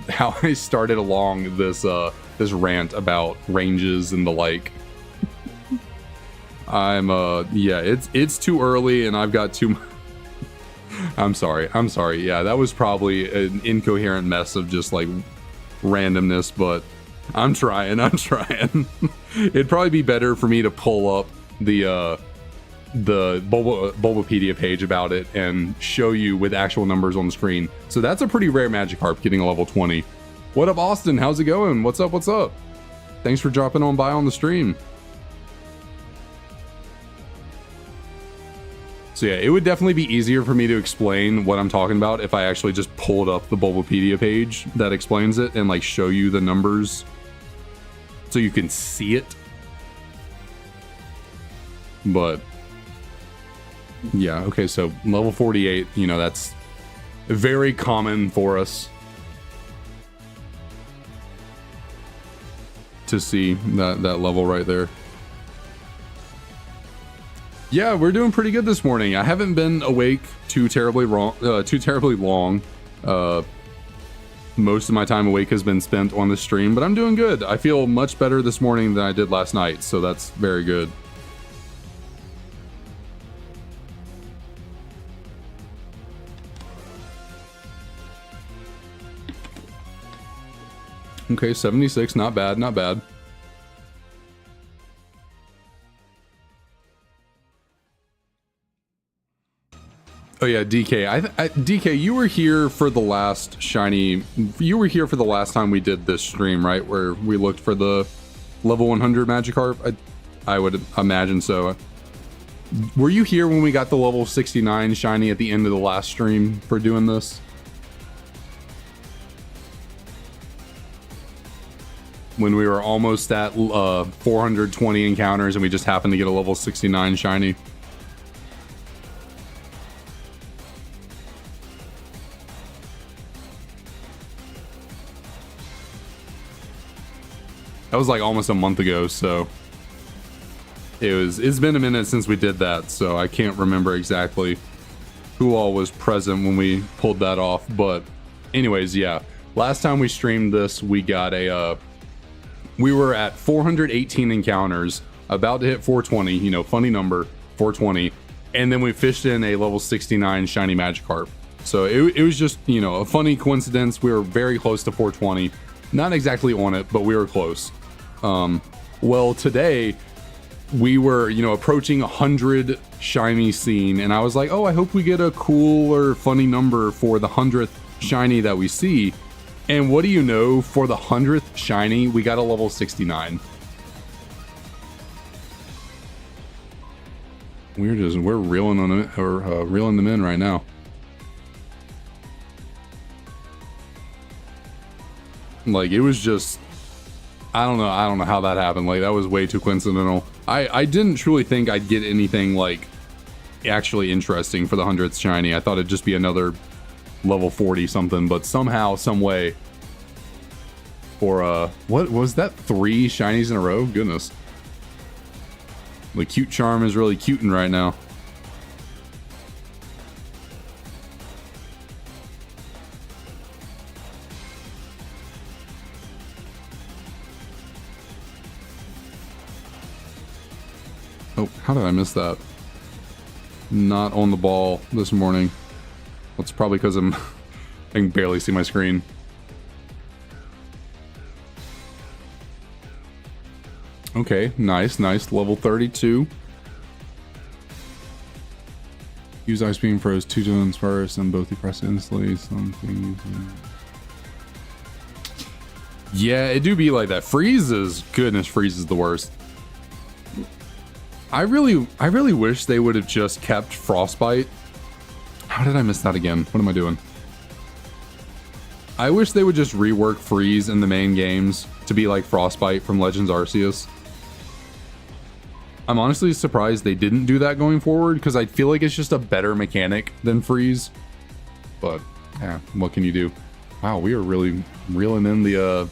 how I started along this this rant about ranges and the like. It's too early and I've got too much. I'm sorry. Yeah, that was probably an incoherent mess of just like randomness, but I'm trying. It'd probably be better for me to pull up the Bulbapedia page about it and show you with actual numbers on the screen. So that's a pretty rare Magikarp getting a level 20. What up, Austin? How's it going? What's up? Thanks for dropping on by on the stream. So yeah, it would definitely be easier for me to explain what I'm talking about if I actually just pulled up the Bulbapedia page that explains it and like show you the numbers so you can see it. But yeah, okay, so level 48, you know, that's very common for us to see that level right there. Yeah, we're doing pretty good this morning. I haven't been awake too terribly long. Most of my time awake has been spent on the stream, but I'm doing good. I feel much better this morning than I did last night, so that's very good. Okay, 76, not bad. Oh yeah, DK. DK, you were here for the last shiny. You were here for the last time we did this stream, right? Where we looked for the level 100 Magikarp. I would imagine so. Were you here when we got the level 69 shiny at the end of the last stream for doing this? When we were almost at 420 encounters and we just happened to get a level 69 shiny. That was like almost a month ago, so it's been a minute since we did that, so I can't remember exactly who all was present when we pulled that off. But anyways, yeah, last time we streamed this, we got we were at 418 encounters, about to hit 420, you know, funny number, 420, and then we fished in a level 69 shiny Magikarp. So it was just, you know, a funny coincidence. We were very close to 420, not exactly on it, but we were close. Well, today we were, you know, approaching 100 shiny scene, and I was like, oh, I hope we get a cool or funny number for the 100th shiny that we see. And what do you know, for the 100th shiny, we got a level 69. We're reeling on it, or reeling them in right now. Like, it was just, I don't know how that happened. Like, that was way too coincidental. I didn't truly think I'd get anything like actually interesting for the 100th shiny. I thought it'd just be another level 40 something, but somehow, some way, for what was that, 3 shinies in a row? Goodness. The cute charm is really cuting right now. Oh, how did I miss that? Not on the ball this morning. That's probably because I can barely see my screen. Okay, nice. Level 32. Use Ice Beam, froze 2 zones first, and both you press instantly. Something. Yeah, it do be like that. Freeze is goodness. Freeze is the worst. I really wish they would have just kept Frostbite. How did I miss that again? What am I doing? I wish they would just rework Freeze in the main games to be like Frostbite from Legends Arceus. I'm honestly surprised they didn't do that going forward, because I feel like it's just a better mechanic than Freeze. But, yeah, what can you do? Wow, we are really reeling in the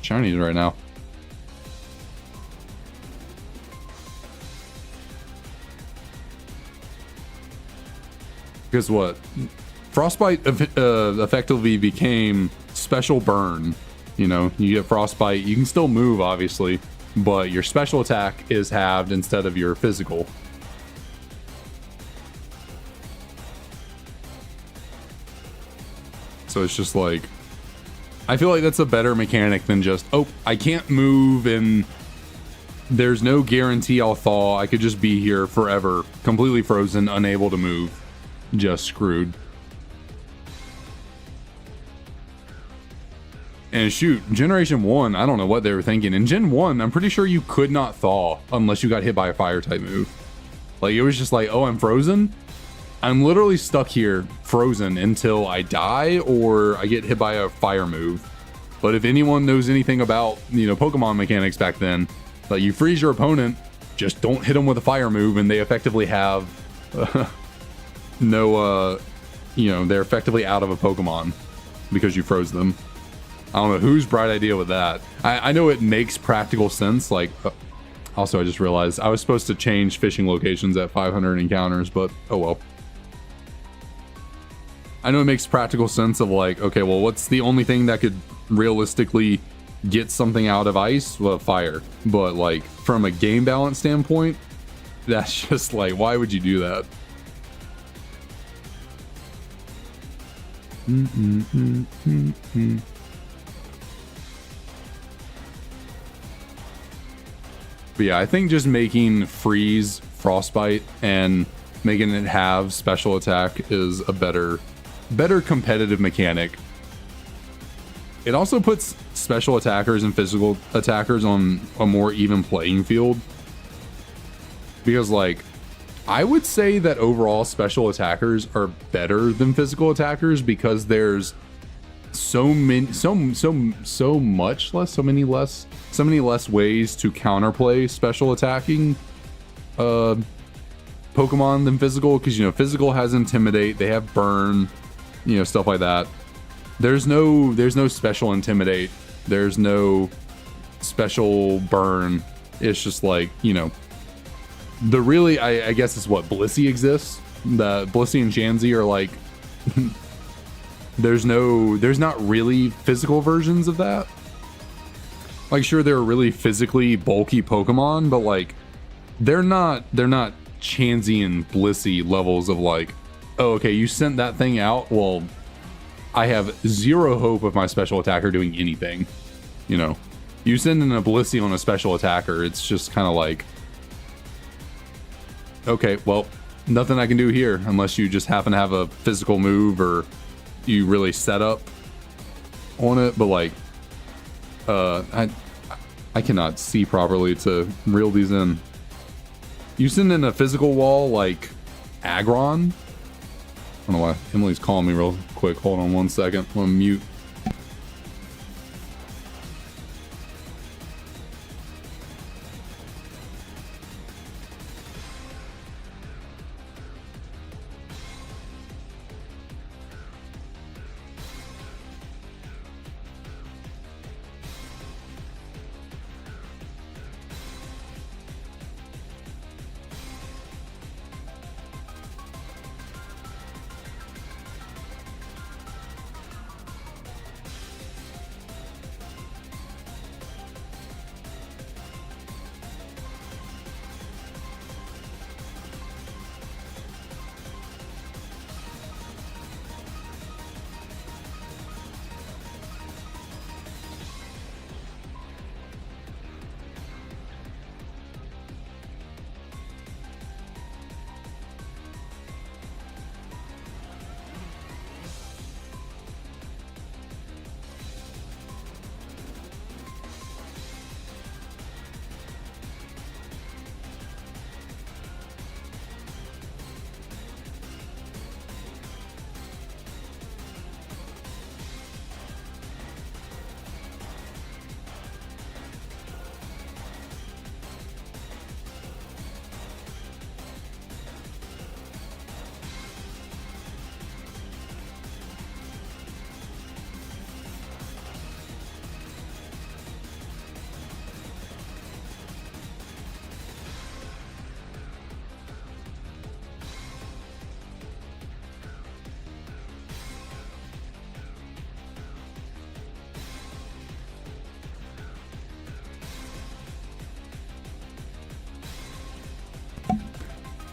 shinies right now. Because what? Frostbite effectively became Special Burn. You know, you get Frostbite, you can still move, obviously, but your special attack is halved instead of your physical. So it's just like, I feel like that's a better mechanic than just, oh, I can't move and there's no guarantee I'll thaw. I could just be here forever, completely frozen, unable to move. Just screwed. And shoot, Generation 1, I don't know what they were thinking. In Gen 1, I'm pretty sure you could not thaw unless you got hit by a fire type move. Like, it was just like, oh, I'm frozen. I'm literally stuck here, frozen, until I die or I get hit by a fire move. But if anyone knows anything about, you know, Pokemon mechanics back then, like, you freeze your opponent, just don't hit them with a fire move, and they effectively have no, you know, they're effectively out of a Pokemon because you froze them. I don't know whose bright idea with that. I know it makes practical sense. Like, also, I just realized I was supposed to change fishing locations at 500 encounters, but oh well. I know it makes practical sense of like, okay, well, what's the only thing that could realistically get something out of ice? Well, fire. But like, from a game balance standpoint, that's just like, why would you do that? But yeah, I think just making Freeze Frostbite and making it have special attack is a better competitive mechanic. It also puts special attackers and physical attackers on a more even playing field. Because like, I would say that overall special attackers are better than physical attackers because there's so many less ways to counterplay special attacking Pokemon than physical, because you know physical has Intimidate, they have Burn, you know, stuff like that. There's no special Intimidate, there's no special Burn. It's just like, you know, the really, I guess it's what Blissey exists. The Blissey and Chansey are like there's not really physical versions of that. Like, sure, they're really physically bulky Pokemon, but like they're not Chansey and Blissey levels of like, oh, okay, you sent that thing out, well, I have zero hope of my special attacker doing anything. You know, you send in a Blissey on a special attacker, it's just kind of like, okay, well, nothing I can do here unless you just happen to have a physical move or you really set up on it. But like, I cannot see properly to reel these in. You send in a physical wall like Aggron. I don't know why Emily's calling me real quick. Hold on one second. I'm gonna mute.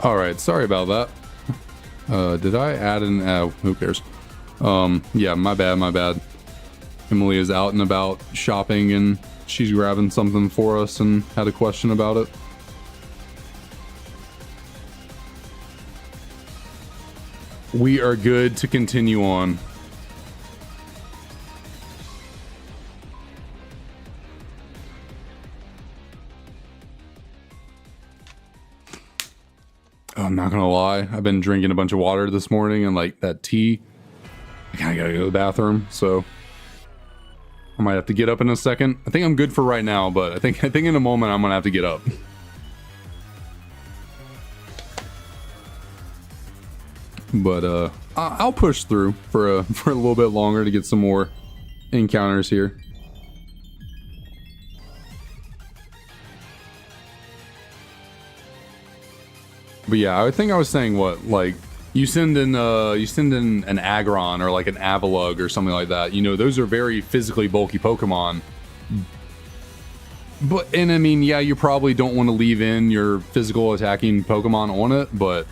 All right, sorry about that. Did I add an? Who cares? Yeah, my bad. Emily is out and about shopping, and she's grabbing something for us, and had a question about it. We are good to continue on. I'm not gonna lie, I've been drinking a bunch of water this morning and like that tea. I kinda gotta go to the bathroom, so I might have to get up in a second. I think I'm good for right now, but I think in a moment I'm gonna have to get up. But I'll push through for a little bit longer to get some more encounters here. But yeah, I think I was saying what, like, you send in an Aggron or like an Avalugg or something like that. You know, those are very physically bulky Pokemon. And I mean, yeah, you probably don't want to leave in your physical attacking Pokemon on it, but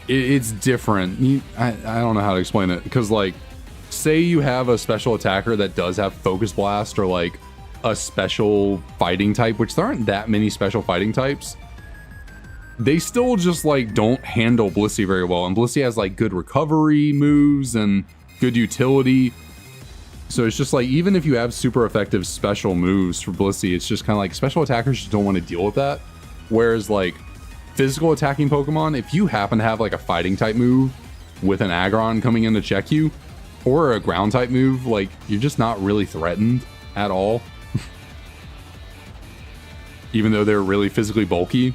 it's different. I don't know how to explain it, because like, say you have a special attacker that does have Focus Blast or like a special fighting type, which there aren't that many special fighting types. They still just like don't handle Blissey very well, and Blissey has like good recovery moves and good utility. So it's just like, even if you have super effective special moves for Blissey, it's just kind of like special attackers just don't want to deal with that. Whereas like physical attacking Pokemon, if you happen to have like a fighting type move with an Aggron coming in to check you, or a ground type move, like you're just not really threatened at all. Even though they're really physically bulky.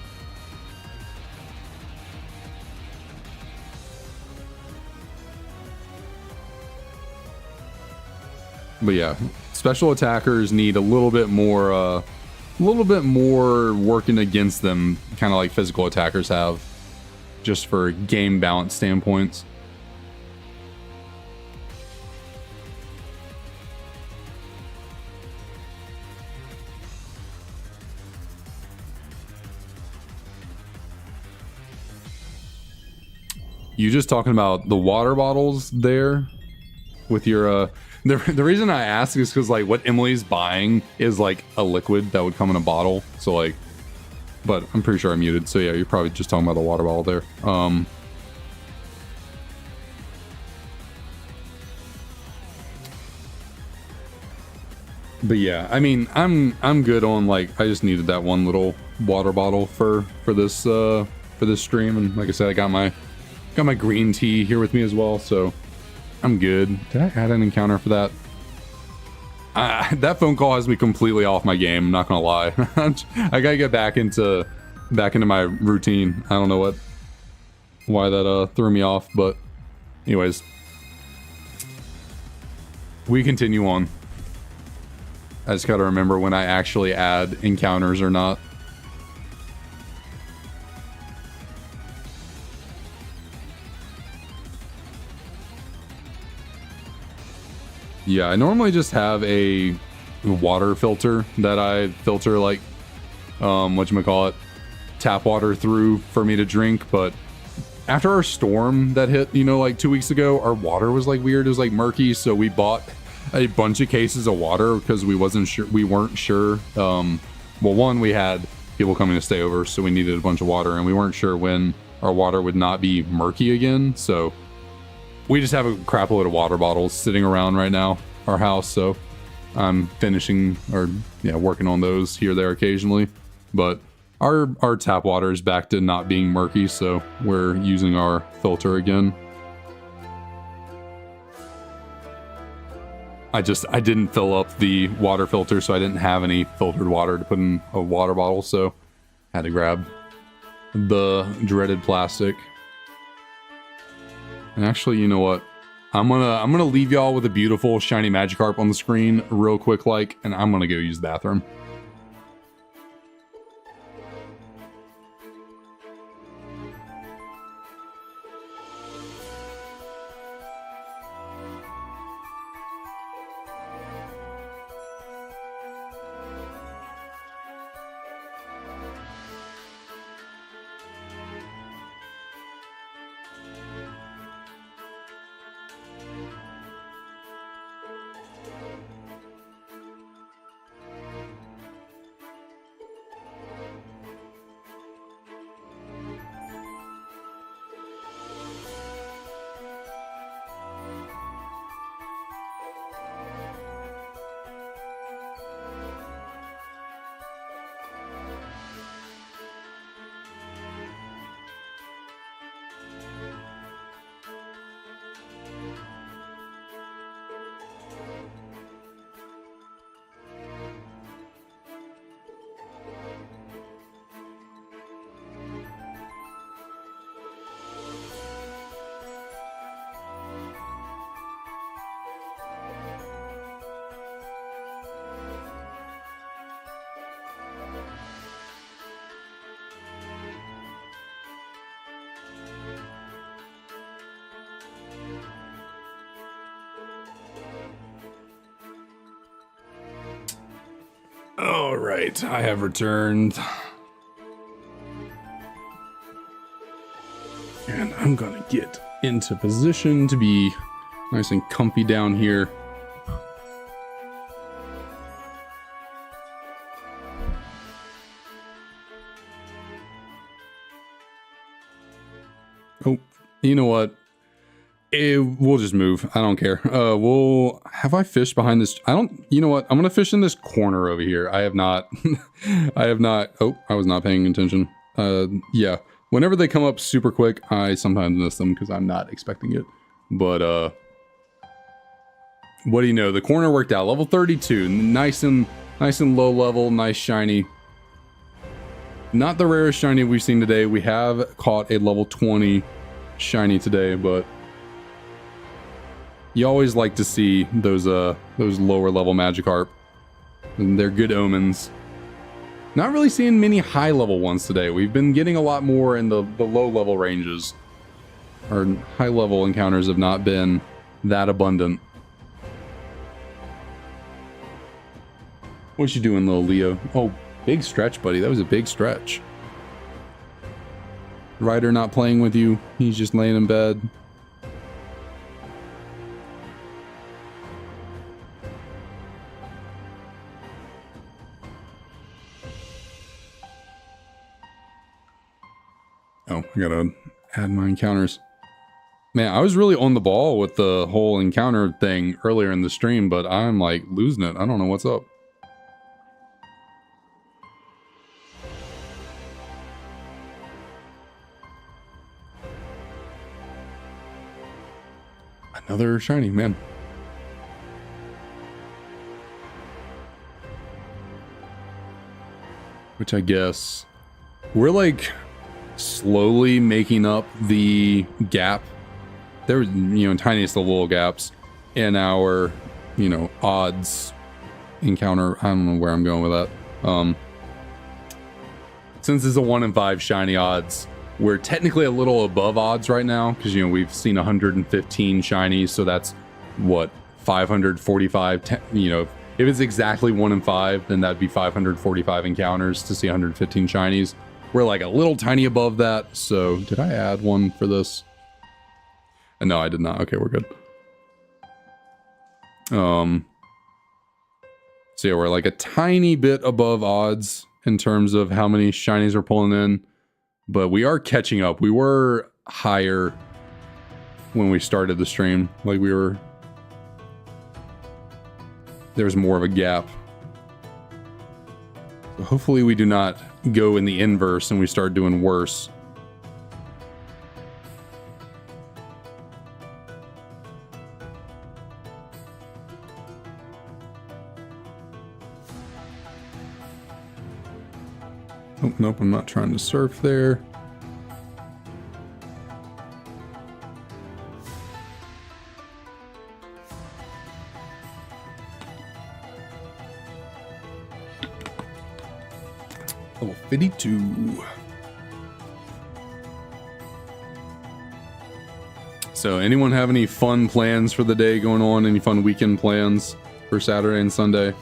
But yeah, special attackers need a little bit more working against them, kind of like physical attackers have, just for game balance standpoints. You just talking about the water bottles there with your the reason I ask is because like what Emily's buying is like a liquid that would come in a bottle, so like, but I'm pretty sure I'm muted, so yeah, you're probably just talking about the water bottle there. But yeah, I mean, I'm good on, like, I just needed that one little water bottle for this stream, and like I said, I got my green tea here with me as well, so I'm good. Did I add an encounter for that? That phone call has me completely off my game, I'm not gonna lie. I gotta get back into my routine. I don't know why that threw me off, but anyways, we continue on. I just gotta remember when I actually add encounters or not. Yeah, I normally just have a water filter that I filter, like, whatchamacallit, tap water through for me to drink, but after our storm that hit, you know, like 2 weeks ago, our water was like weird, it was like murky, so we bought a bunch of cases of water because we weren't sure. Well, one, we had people coming to stay over, so we needed a bunch of water, and we weren't sure when our water would not be murky again, so we just have a crap load of water bottles sitting around right now, our house, so I'm working on those here there occasionally. But our tap water is back to not being murky, so we're using our filter again. I didn't fill up the water filter, so I didn't have any filtered water to put in a water bottle, so had to grab the dreaded plastic. And actually, you know what? I'm gonna leave y'all with a beautiful shiny Magikarp on the screen real quick, like, and I'm gonna go use the bathroom. All right, I have returned. And I'm gonna get into position to be nice and comfy down here. Oh, you know what? We'll just move. I don't care. Have I fished behind this? You know what? I'm going to fish in this corner over here. I have not, oh, I was not paying attention. Yeah. Whenever they come up super quick, I sometimes miss them because I'm not expecting it. But, what do you know? The corner worked out. Level 32. Nice and low level. Nice shiny. Not the rarest shiny we've seen today. We have caught a level 20 shiny today, but you always like to see those lower level Magikarp. And they're good omens. Not really seeing many high level ones today. We've been getting a lot more in the low level ranges. Our high level encounters have not been that abundant. What you doing, little Leo? Oh, big stretch, buddy. That was a big stretch. Ryder not playing with you. He's just laying in bed. Oh, I gotta add my encounters. Man, I was really on the ball with the whole encounter thing earlier in the stream, but I'm like losing it. I don't know what's up. Another shiny, man. Which I guess we're like slowly making up the gap. There was, tiniest of little gaps in our, odds encounter. I don't know where I'm going with that. Since it's a 1 in 5 shiny odds, we're technically a little above odds right now because, we've seen 115 shinies. So that's what, 545, if it's exactly 1 in 5, then that'd be 545 encounters to see 115 shinies. We're like a little tiny above that. So did I add one for this? No, I did not. Okay, we're good. So yeah, we're like a tiny bit above odds in terms of how many shinies we're pulling in, but we are catching up. We were higher when we started the stream. Like there's more of a gap. So hopefully we do not go in the inverse and we start doing worse. Oh, nope, I'm not trying to surf there. Level 52. So anyone have any fun plans for the day going on? Any fun weekend plans for Saturday and Sunday?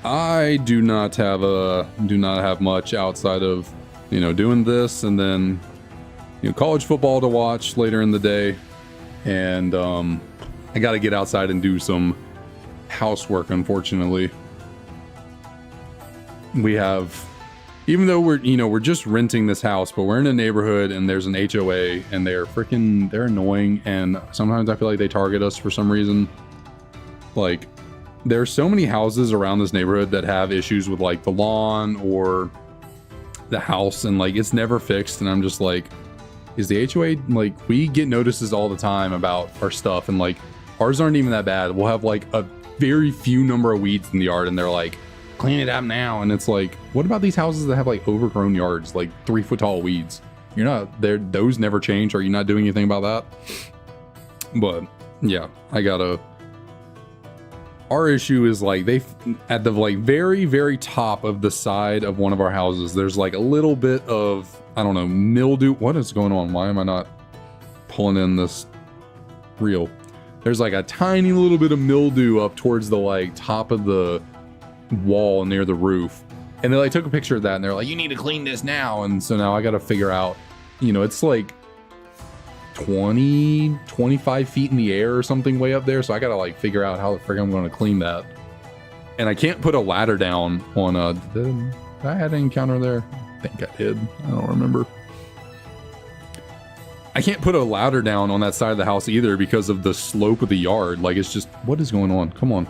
I do not have much outside of, doing this and then, college football to watch later in the day. And I got to get outside and do some housework, unfortunately. We have, even though we're just renting this house, but we're in a neighborhood and there's an HOA and they're annoying. And sometimes I feel like they target us for some reason. Like, there are so many houses around this neighborhood that have issues with like the lawn or the house, and like it's never fixed. And I'm just like, is the HOA, like, we get notices all the time about our stuff, and like ours aren't even that bad. We'll have like a very few number of weeds in the yard and they're like, clean it up now. And it's like, what about these houses that have like overgrown yards, like 3 foot tall weeds? You're not there, those never change. Are you not doing anything about that? But yeah, our issue is like at the like very, very top of the side of one of our houses, there's like a little bit of, I don't know, mildew. What is going on? Why am I not pulling in this reel? There's like a tiny little bit of mildew up towards the like top of the wall near the roof. And they like took a picture of that and they're like, you need to clean this now. And so now I got to figure out, you know, it's like 25 feet in the air or something way up there. So I got to like figure out how the frick I'm going to clean that. And I can't put a ladder down on did I had an encounter there? I think I did. I don't remember. I can't put a ladder down on that side of the house either because of the slope of the yard. Like, it's just, what is going on? Come on.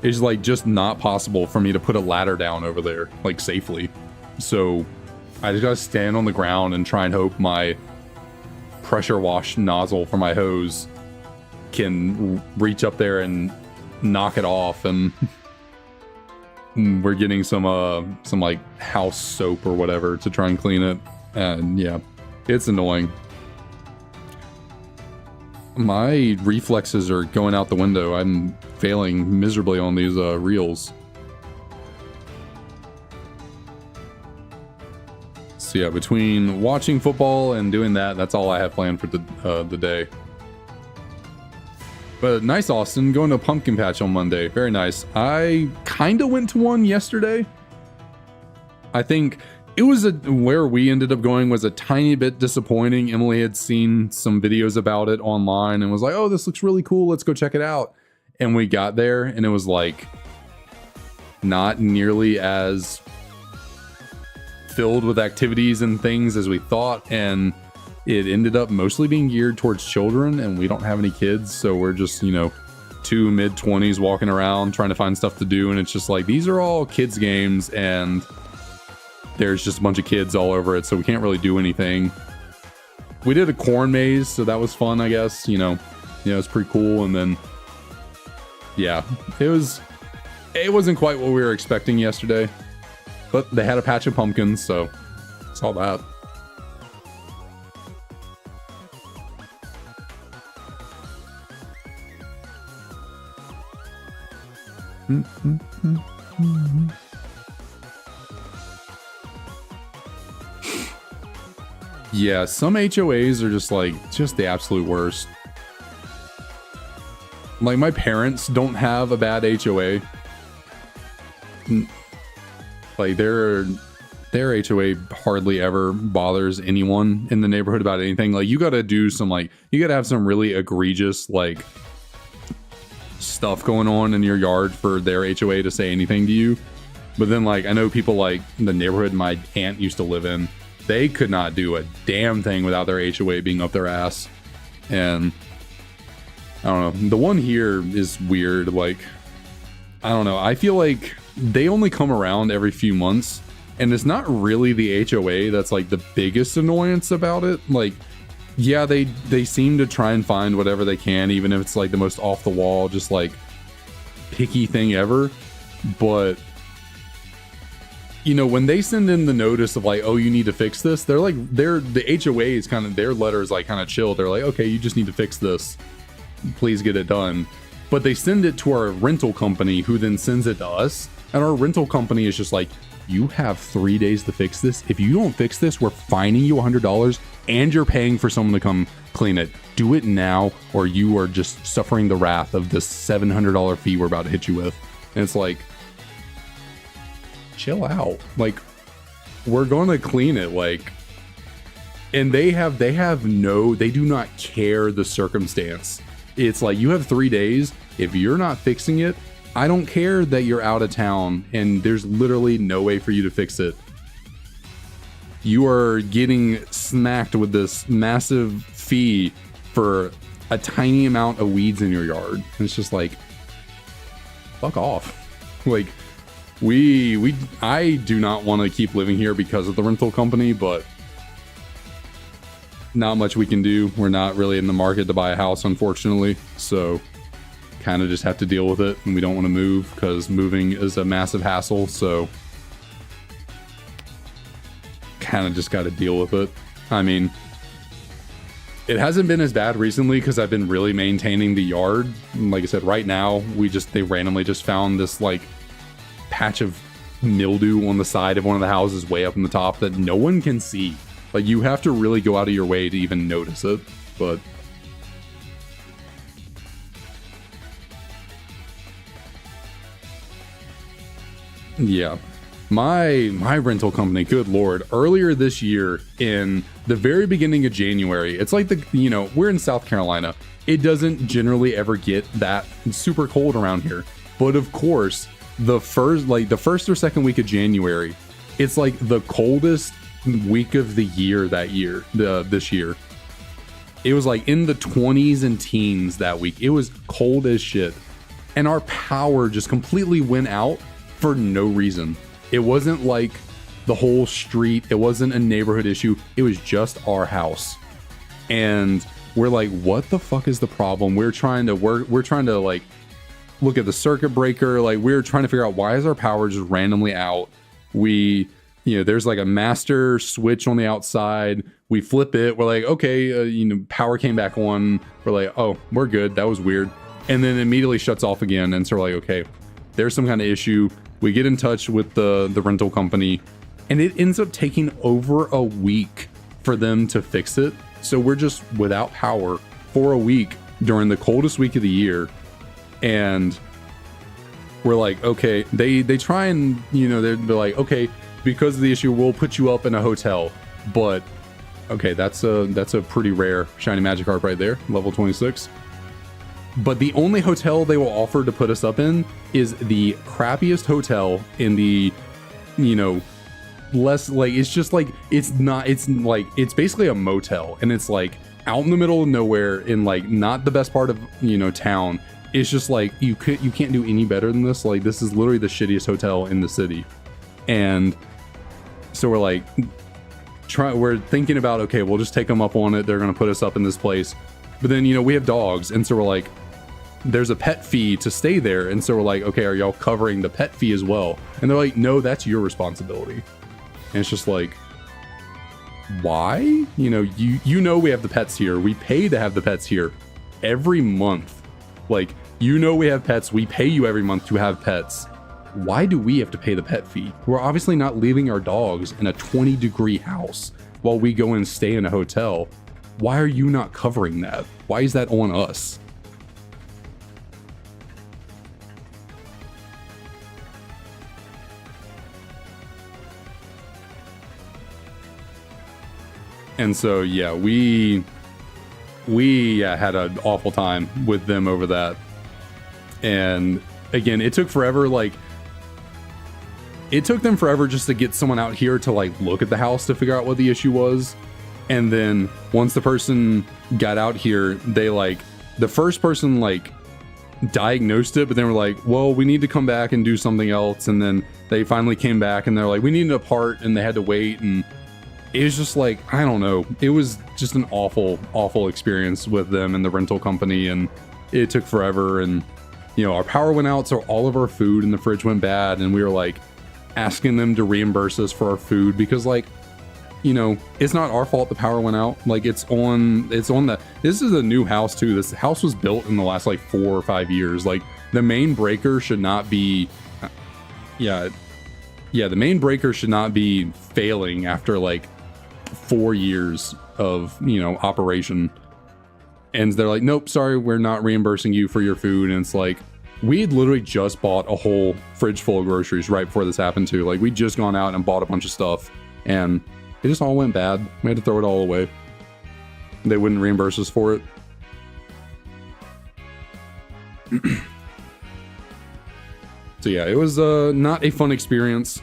It's like just not possible for me to put a ladder down over there, like safely. So I just gotta stand on the ground and try and hope my pressure wash nozzle for my hose can reach up there and knock it off. And we're getting some like house soap or whatever to try and clean it. And yeah, it's annoying. My reflexes are going out the window. I'm failing miserably on these reels. So yeah, between watching football and doing that, that's all I have planned for the day. But nice, Austin. Going to a pumpkin patch on Monday. Very nice. I kind of went to one yesterday. I think it was where we ended up going was a tiny bit disappointing. Emily had seen some videos about it online and was like, oh, this looks really cool. Let's go check it out. And we got there and it was like not nearly as filled with activities and things as we thought. And it ended up mostly being geared towards children, and we don't have any kids. So we're just, you know, two mid-20s walking around trying to find stuff to do. And it's just like, these are all kids games and there's just a bunch of kids all over it, so we can't really do anything. We did a corn maze, so that was fun, I guess. You know, it's pretty cool. And then, yeah, it wasn't quite what we were expecting yesterday, but they had a patch of pumpkins, so it's all that. Yeah, some HOAs are just the absolute worst. Like, my parents don't have a bad HOA. Like, their HOA hardly ever bothers anyone in the neighborhood about anything. Like, you gotta do some, like, you gotta have some really egregious, like, stuff going on in your yard for their HOA to say anything to you. But then, like, I know people like the neighborhood my aunt used to live in, they could not do a damn thing without their HOA being up their ass. And I don't know. The one here is weird. Like, I don't know. I feel like they only come around every few months, and it's not really the HOA that's like the biggest annoyance about it. Like, yeah, they seem to try and find whatever they can, even if it's like the most off the wall, just like picky thing ever. But you know, when they send in the notice of like, oh, you need to fix this, the HOA is kind of, their letter is like kind of chill. They're like, okay, you just need to fix this. Please get it done. But they send it to our rental company, who then sends it to us. And our rental company is just like, you have 3 days to fix this. If you don't fix this, we're fining you $100 and you're paying for someone to come clean it. Do it now, or you are just suffering the wrath of this $700 fee we're about to hit you with. And it's like, chill out. Like, we're going to clean it. Like, and they do not care the circumstance. It's like, you have 3 days. If you're not fixing it, I don't care that you're out of town and there's literally no way for you to fix it. You are getting smacked with this massive fee for a tiny amount of weeds in your yard. And it's just like, fuck off. Like, I do not want to keep living here because of the rental company, but not much we can do. We're not really in the market to buy a house, unfortunately. So kind of just have to deal with it, and we don't want to move because moving is a massive hassle. So kind of just got to deal with it. I mean, it hasn't been as bad recently because I've been really maintaining the yard. And like I said, right now they randomly just found this like patch of mildew on the side of one of the houses way up in the top that no one can see. Like, you have to really go out of your way to even notice it. But Yeah. My rental company, good lord, earlier this year in the very beginning of January, it's like we're in South Carolina. It doesn't generally ever get that super cold around here. But of course, the first or second week of January, it's like the coldest week of the year this year. It was like in the 20s and teens that week. It was cold as shit. And our power just completely went out for no reason. It wasn't like the whole street. It wasn't a neighborhood issue. It was just our house. And we're like, what the fuck is the problem? We're trying to like look at the circuit breaker. Like we're trying to figure out why is our power just randomly out. There's like a master switch on the outside. We flip it. We're like, okay, power came back on. We're like, oh, we're good. That was weird. And then immediately shuts off again. And so we're like, okay, there's some kind of issue. We get in touch with the rental company, and it ends up taking over a week for them to fix it. So we're just without power for a week during the coldest week of the year. And we're like, okay, they try and, they're like, okay, because of the issue, we'll put you up in a hotel. But okay, that's a pretty rare shiny Magikarp right there, level 26. But the only hotel they will offer to put us up in is the crappiest hotel in the, less like, it's just like, it's basically a motel, and it's like out in the middle of nowhere in like not the best part of, town. It's just like, you can't do any better than this. Like, this is literally the shittiest hotel in the city. And so we're like, we're thinking about, okay, we'll just take them up on it. They're going to put us up in this place. But then, we have dogs. And so we're like, there's a pet fee to stay there. And so we're like, okay, are y'all covering the pet fee as well? And they're like, no, that's your responsibility. And it's just like, why? We have the pets here. We pay to have the pets here every month. Like, we have pets. We pay you every month to have pets. Why do we have to pay the pet fee? We're obviously not leaving our dogs in a 20-degree house while we go and stay in a hotel. Why are you not covering that? Why is that on us? And so, yeah, we had an awful time with them over that. And again, it took forever. Like, it took them forever just to get someone out here to like look at the house to figure out what the issue was. And then once the person got out here, they the first person diagnosed it, but then were like, well, we need to come back and do something else. And then they finally came back and they're like, we need a part, and they had to wait. And it was just like, I don't know. It was just an awful, awful experience with them and the rental company. And it took forever. And, our power went out. So all of our food in the fridge went bad. And we were like asking them to reimburse us for our food because it's not our fault the power went out. Like, it's on this is a new house too. This house was built in the last 4 or 5 years. Like, the main breaker should not be, the main breaker should not be failing after 4 years of, operation. And they're like, nope, sorry, we're not reimbursing you for your food. And it's like, we had literally just bought a whole fridge full of groceries right before this happened too. Like, we'd just gone out and bought a bunch of stuff, and it just all went bad. We had to throw it all away. They wouldn't reimburse us for it. So yeah, it was not a fun experience.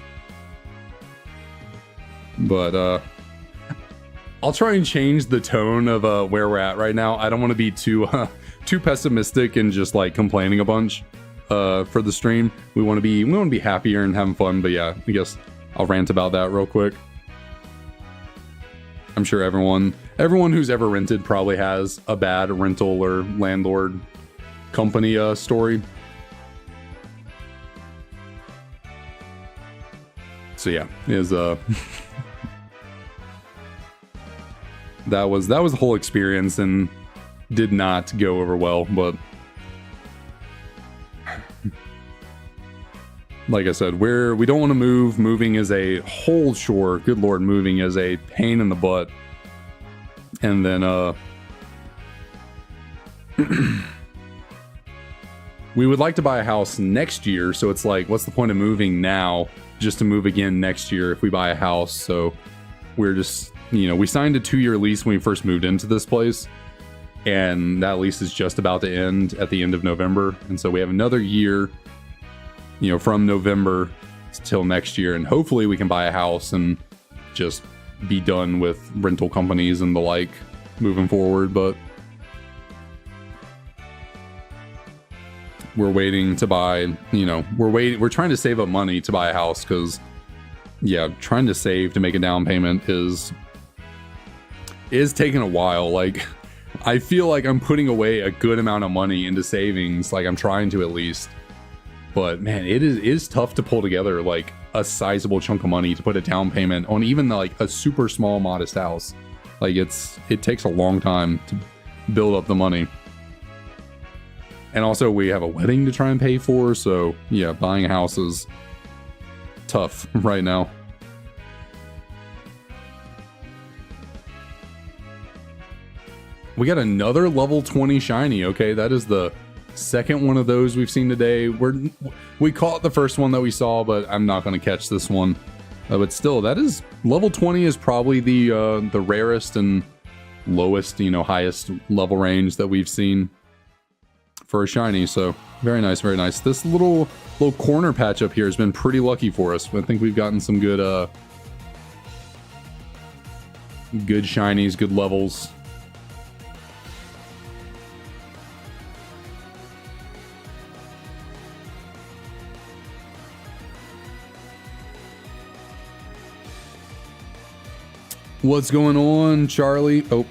But I'll try and change the tone of where we're at right now. I don't want to be too pessimistic and just complaining a bunch for the stream. We want to be happier and having fun. But yeah, I guess I'll rant about that real quick. I'm sure everyone who's ever rented probably has a bad rental or landlord company story. So yeah, that was the whole experience and did not go over well, but like I said, we don't want to move. Moving is a whole chore. Good Lord, moving is a pain in the butt. And then we would like to buy a house next year. So it's like, what's the point of moving now just to move again next year if we buy a house? So we're just, you know, we signed a 2-year lease when we first moved into this place, and that lease is just about to end at the end of November. And so we have another year, you know, from November till next year, and hopefully we can buy a house and just be done with rental companies and the like moving forward. But we're waiting to buy, you know, we're trying to save up money to buy a house, because yeah, trying to save to make a down payment is taking a while. Like, I feel like I'm putting away a good amount of money into savings, like I'm trying to at least, but man, it is tough to pull together like a sizable chunk of money to put a down payment on even like a super small modest house. Like it takes a long time to build up the money. And also we have a wedding to try and pay for, so yeah, buying a house is tough right now. We got another level 20 shiny. Okay, that is the second one of those we've seen today. We caught the first one that we saw, but I'm not going to catch this one. But still, that is level 20 is probably the rarest and lowest, you know, highest level range that we've seen for a shiny. So very nice, very nice. This little corner patch up here has been pretty lucky for us. I think we've gotten some good shinies, good levels. What's going on, Charlie? Oh,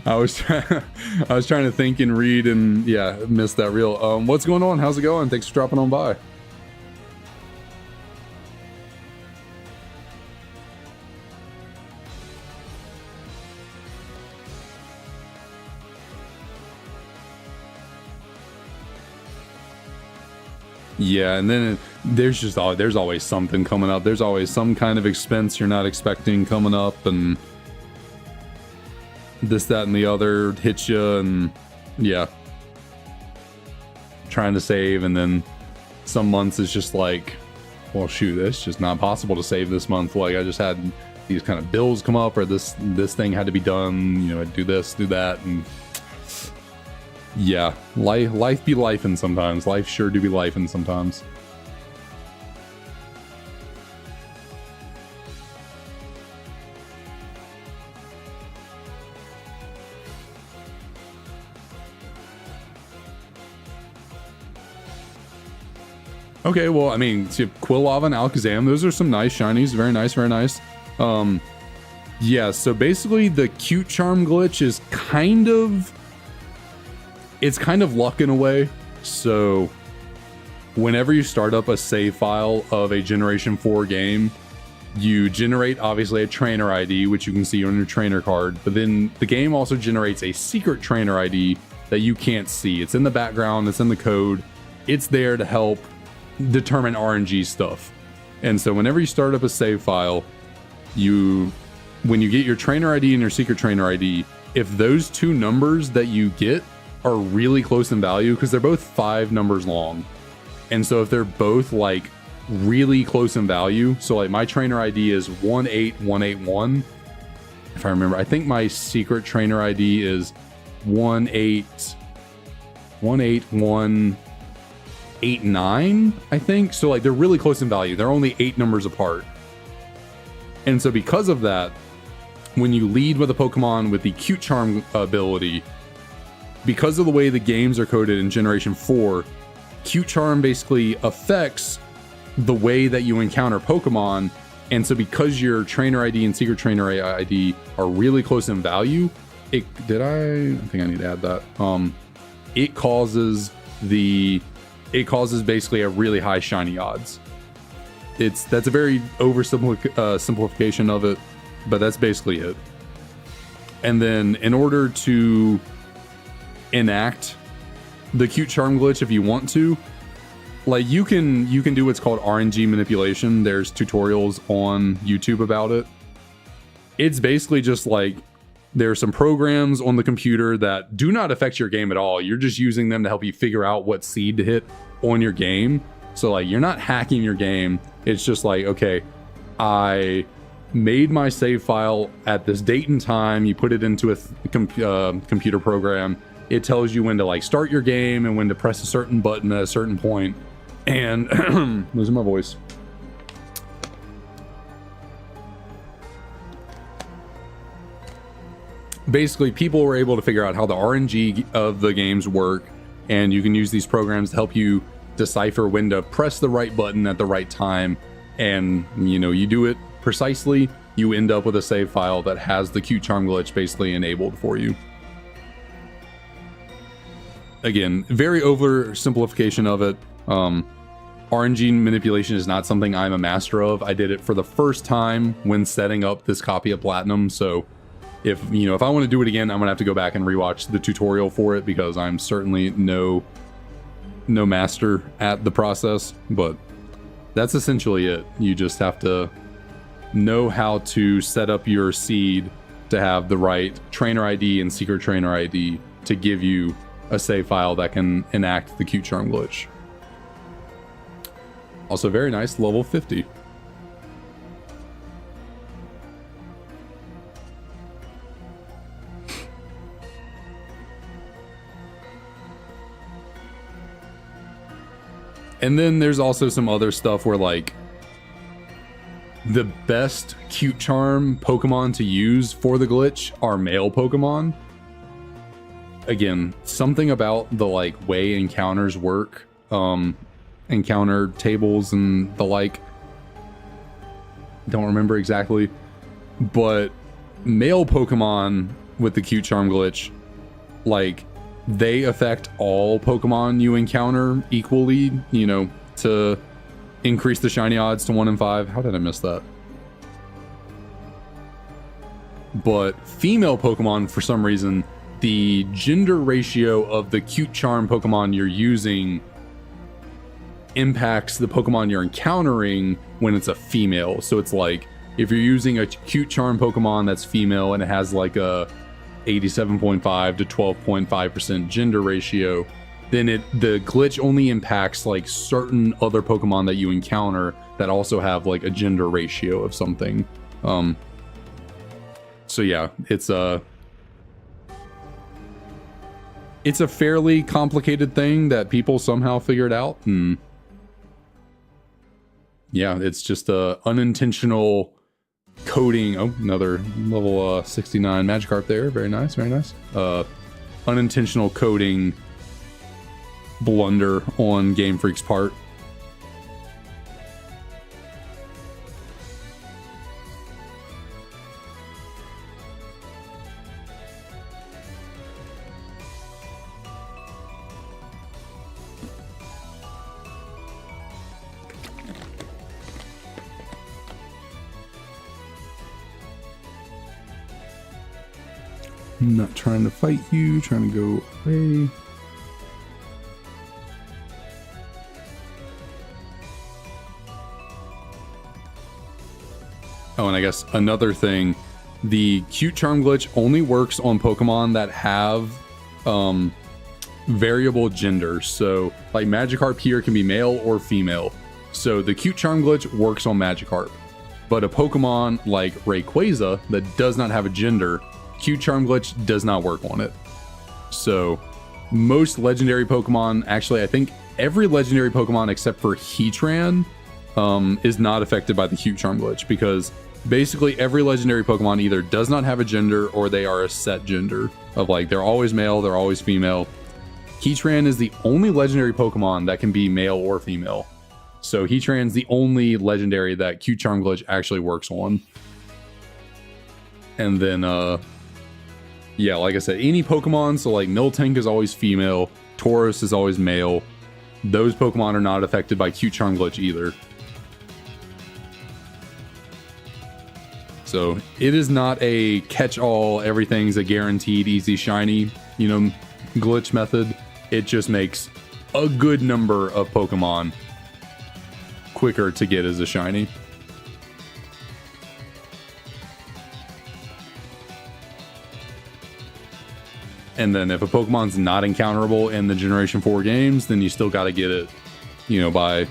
I was trying to think and read, and yeah, missed that reel. What's going on? How's it going? Thanks for dropping on by. Yeah, and then there's always something coming up. There's always some kind of expense you're not expecting coming up, and this, that, and the other hits you, and yeah, trying to save, and then some months it's just like, well, shoot, it's just not possible to save this month. Like, I just had these kind of bills come up, or this thing had to be done, you know, do this, do that, and yeah, life be lifing sometimes. Life sure do be lifing sometimes. Okay, well, I mean, Quillava and Alakazam, those are some nice shinies. Very nice, very nice. Yeah, so basically the cute charm glitch is kind of luck in a way. So whenever you start up a save file of a Generation 4 game, you generate obviously a trainer ID, which you can see on your trainer card, but then the game also generates a secret trainer ID that you can't see. It's in the background, it's in the code, it's there to help determine RNG stuff. And so whenever you start up a save file, when you get your trainer ID and your secret trainer ID, if those two numbers that you get are really close in value, because they're both 5 numbers long, and so if they're both like really close in value, so like my trainer ID is 18181, if I remember. I think my secret trainer ID is 18189, I think. So like they're really close in value. They're only 8 numbers apart. And so because of that, when you lead with a Pokemon with the cute charm ability, because of the way the games are coded in Generation 4, cute charm basically affects the way that you encounter Pokemon. And so because your trainer ID and secret trainer ID are really close in value, I think I need to add that. It causes basically a really high shiny odds. That's a very oversimplification of it, but that's basically it. And then in order to enact the cute charm glitch, if you want to, like, you can do what's called RNG manipulation. There's tutorials on YouTube about it. It's basically just like There are some programs on the computer that do not affect your game at all. You're just using them to help you figure out what seed to hit on your game. So like, you're not hacking your game. It's just like, okay, I made my save file at this date and time. You put it into a computer program. It tells you when to like start your game and when to press a certain button at a certain point. And losing my voice. Basically, people were able to figure out how the RNG of the games work, and you can use these programs to help you decipher when to press the right button at the right time. And you know, you do it precisely, you end up with a save file that has the cute charm glitch basically enabled for you. Again, very oversimplification of it. RNG manipulation is not something I'm a master of. I did it for the first time when setting up this copy of Platinum, so if I want to do it again, I'm gonna have to go back and rewatch the tutorial for it, because I'm certainly no master at the process. But that's essentially it. You just have to know how to set up your seed to have the right trainer ID and secret trainer ID to give you a save file that can enact the cute charm glitch. Also very nice, level 50. And then there's also some other stuff where like the best cute charm Pokemon to use for the glitch are male Pokemon. Again, something about the like way encounters work, encounter tables and the like, don't remember exactly, but male Pokemon with the cute charm glitch, like, they affect all Pokemon you encounter equally, you know, to increase the shiny odds to 1 in 5. How did I miss that? But female Pokemon, for some reason, the gender ratio of the cute charm Pokemon you're using impacts the Pokemon you're encountering when it's a female. So it's like, if you're using a cute charm Pokemon that's female and it has like a 87.5 to 12.5% gender ratio, then the glitch only impacts like certain other Pokemon that you encounter that also have like a gender ratio of something. So yeah, it's a fairly complicated thing that people somehow figured out, and yeah, it's just a unintentional coding. Oh, another level 69 Magikarp there. Very nice, very nice. Unintentional coding blunder on Game Freak's part. I'm not trying to fight you, trying to go away. Oh, and I guess another thing, the cute charm glitch only works on Pokemon that have variable genders. So like Magikarp here can be male or female. So the cute charm glitch works on Magikarp. But a Pokemon like Rayquaza that does not have a gender, cute charm glitch does not work on it. So most legendary Pokemon, actually I think every legendary Pokemon except for Heatran is not affected by the cute charm glitch, because basically every legendary Pokemon either does not have a gender or they are a set gender of like they're always male, they're always female. Heatran is the only legendary Pokemon that can be male or female. So Heatran's the only legendary that cute charm glitch actually works on. And then yeah, like I said, any Pokemon, so like Miltank is always female, Tauros is always male. Those Pokemon are not affected by cute charm glitch either. So it is not a catch-all, everything's a guaranteed easy shiny, you know, glitch method. It just makes a good number of Pokemon quicker to get as a shiny. And then if a Pokemon's not encounterable in the Generation 4 games, then you still got to get it, you know, by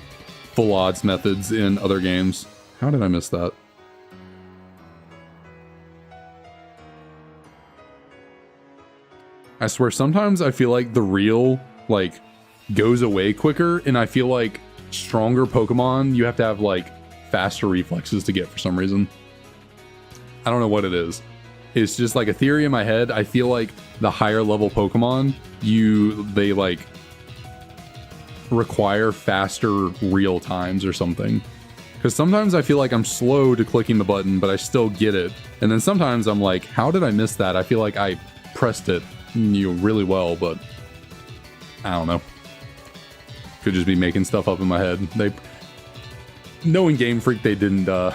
full odds methods in other games. How did I miss that? I swear, sometimes I feel like the reel, like, goes away quicker, and I feel like stronger Pokemon, you have to have, like, faster reflexes to get for some reason. I don't know what it is. It's just like a theory in my head. I feel like the higher level Pokemon, they like require faster reel times or something. Because sometimes I feel like I'm slow to clicking the button, but I still get it. And then sometimes I'm like, how did I miss that? I feel like I pressed it really well, but I don't know. Could just be making stuff up in my head. Knowing Game Freak, they didn't go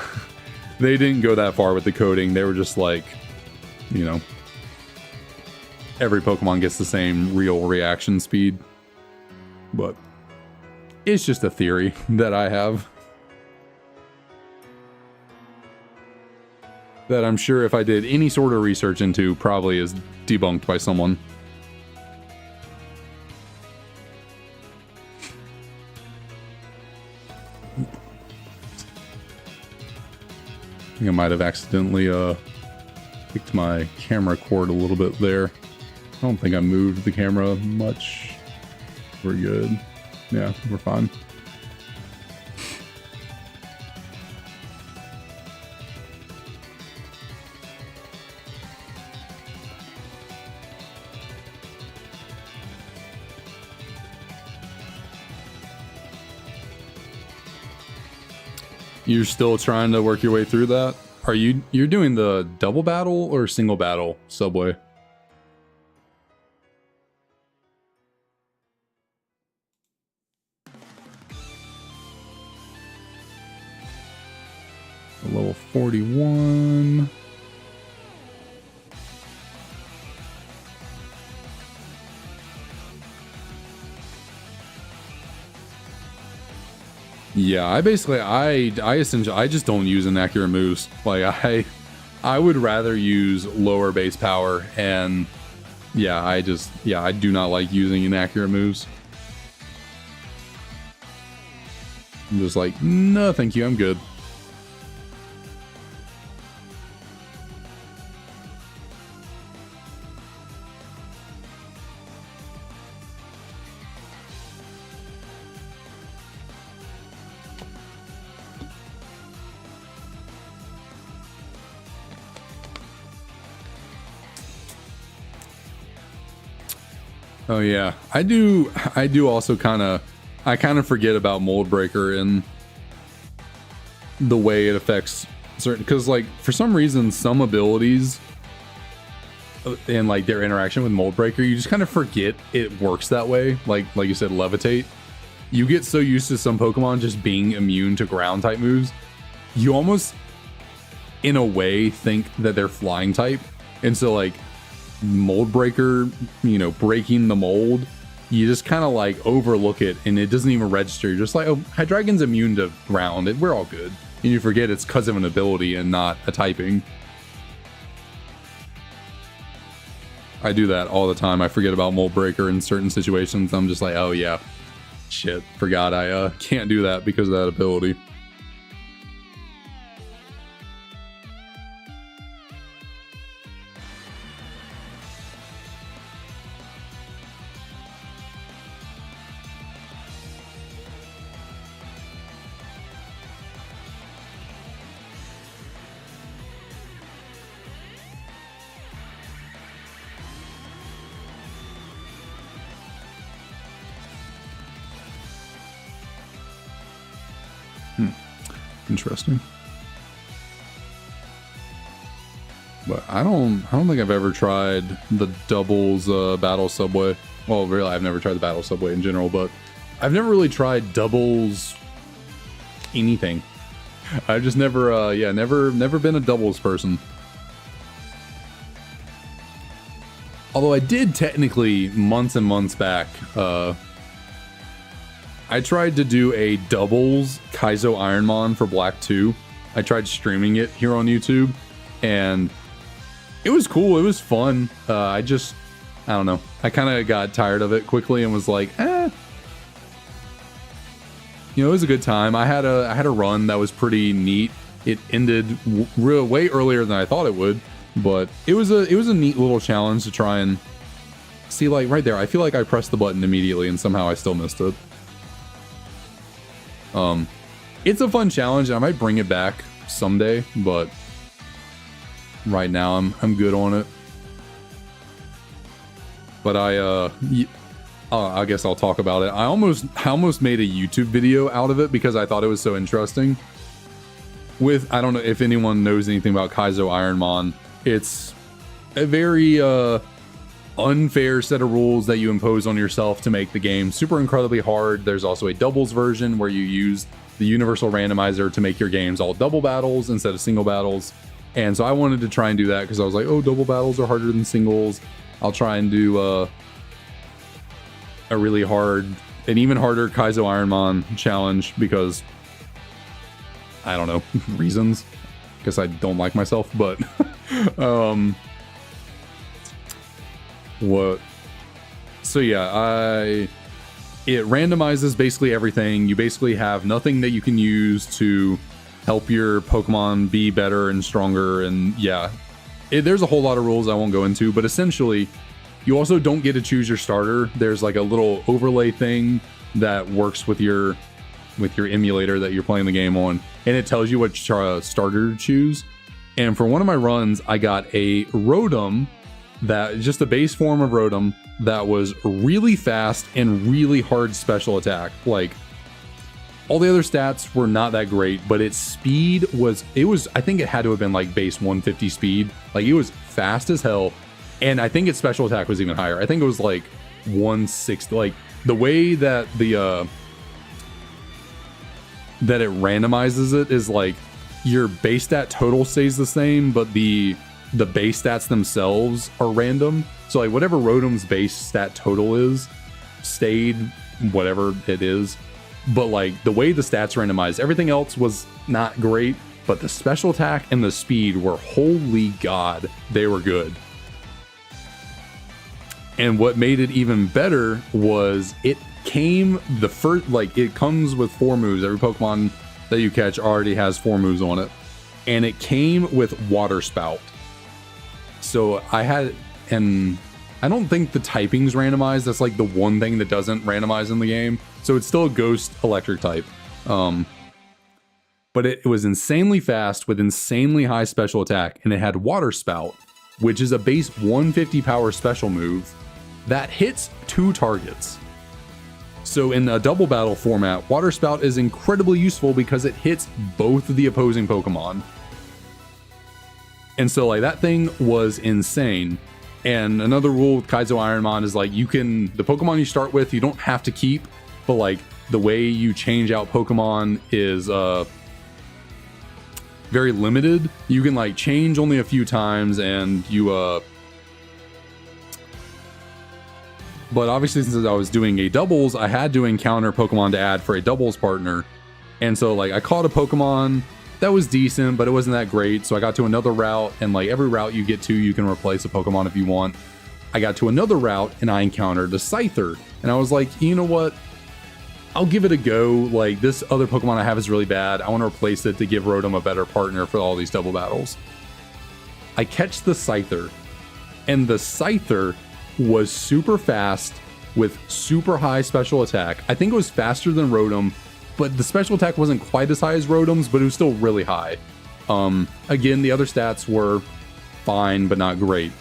that far with the coding. They were just like, you know, every Pokemon gets the same real reaction speed. But it's just a theory that I have. That I'm sure if I did any sort of research into, probably is debunked by someone. I think I might have accidentally picked my camera cord a little bit there. I don't think I moved the camera much. We're good. Yeah, we're fine. You're still trying to work your way through that? You're doing the double battle or single battle subway? Level 41. Yeah, I essentially just don't use inaccurate moves. Like I would rather use lower base power, and yeah, I do not like using inaccurate moves. I'm just like, no, thank you, I'm good. Oh yeah, I do also kind of forget about Mold Breaker and the way it affects certain, because like for some reason some abilities and like their interaction with Mold Breaker, you just kind of forget it works that way. Like you said, Levitate. You get so used to some Pokemon just being immune to ground type moves, you almost in a way think that they're flying type, and so like Mold Breaker, you know, breaking the mold, you just kind of like overlook it and it doesn't even register. You're just like, oh, Hydreigon's immune to ground, we're all good. And you forget it's because of an ability and not a typing. I do that all the time. I forget about Mold Breaker in certain situations. I'm just like, oh yeah, shit, forgot I can't do that because of that ability. Interesting. But I don't think I've ever tried the doubles battle subway. Well, really, I've never tried the battle subway in general, but I've never really tried doubles anything. I've just never never been a doubles person. Although I did technically months and months back, I tried to do a doubles Kaizo Ironmon for Black 2. I tried streaming it here on YouTube, and it was cool. It was fun. I just I don't know. I kind of got tired of it quickly and was like, eh. You know, it was a good time. I had a run that was pretty neat. It ended way earlier than I thought it would, but it was a neat little challenge to try and see. Like right there, I feel like I pressed the button immediately and somehow I still missed it. It's a fun challenge and I might bring it back someday, but right now I'm good on it. But I guess I'll talk about it. I almost made a YouTube video out of it because I thought it was so interesting. I don't know if anyone knows anything about Kaizo Ironmon. It's a very unfair set of rules that you impose on yourself to make the game super incredibly hard. There's also a doubles version where you use the universal randomizer to make your games all double battles instead of single battles. And so I wanted to try and do that because I was like, oh, double battles are harder than singles. I'll try and do a really hard, an even harder Kaizo Ironmon challenge because I don't know, reasons. Guess I don't like myself, but what? So yeah, it randomizes basically everything. You basically have nothing that you can use to help your Pokemon be better and stronger, and yeah, there's a whole lot of rules I won't go into, but essentially you also don't get to choose your starter. There's like a little overlay thing that works with your emulator that you're playing the game on, and it tells you what starter to choose. And for one of my runs, I got a Rotom, that just a base form of Rotom that was really fast and really hard special attack. Like all the other stats were not that great, but its speed was I think it had to have been like base 150 speed. Like it was fast as hell, and I think its special attack was even higher. I think it was like 160. Like the way that that it randomizes it is like your base stat total stays the same, but the base stats themselves are random. So like whatever Rotom's base stat total is stayed whatever it is, but like the way the stats randomized, everything else was not great, but the special attack and the speed were, holy god, they were good. And what made it even better was it comes with 4 moves. Every Pokemon that you catch already has 4 moves on it, and it came with Water Spout. So and I don't think the typing's randomized. That's like the one thing that doesn't randomize in the game. So it's still a ghost electric type. But it was insanely fast with insanely high special attack, and it had Water Spout, which is a base 150 power special move that hits 2 targets. So in a double battle format, Water Spout is incredibly useful because it hits both of the opposing Pokemon. And so like that thing was insane. And another rule with Kaizo Ironmon is like the Pokemon you start with, you don't have to keep, but like the way you change out Pokemon is very limited. You can like change only a few times, and but obviously since I was doing a doubles, I had to encounter Pokemon to add for a doubles partner. And so like I caught a Pokemon that was decent, but it wasn't that great. So I got to another route, and like every route you get to, you can replace a Pokemon if you want. I got to another route and I encountered a Scyther, and I was like, you know what? I'll give it a go. Like this other Pokemon I have is really bad. I want to replace it to give Rotom a better partner for all these double battles. I catch the Scyther, and the Scyther was super fast with super high special attack. I think it was faster than Rotom, but the special attack wasn't quite as high as Rotom's, but it was still really high. Again, the other stats were fine, but not great.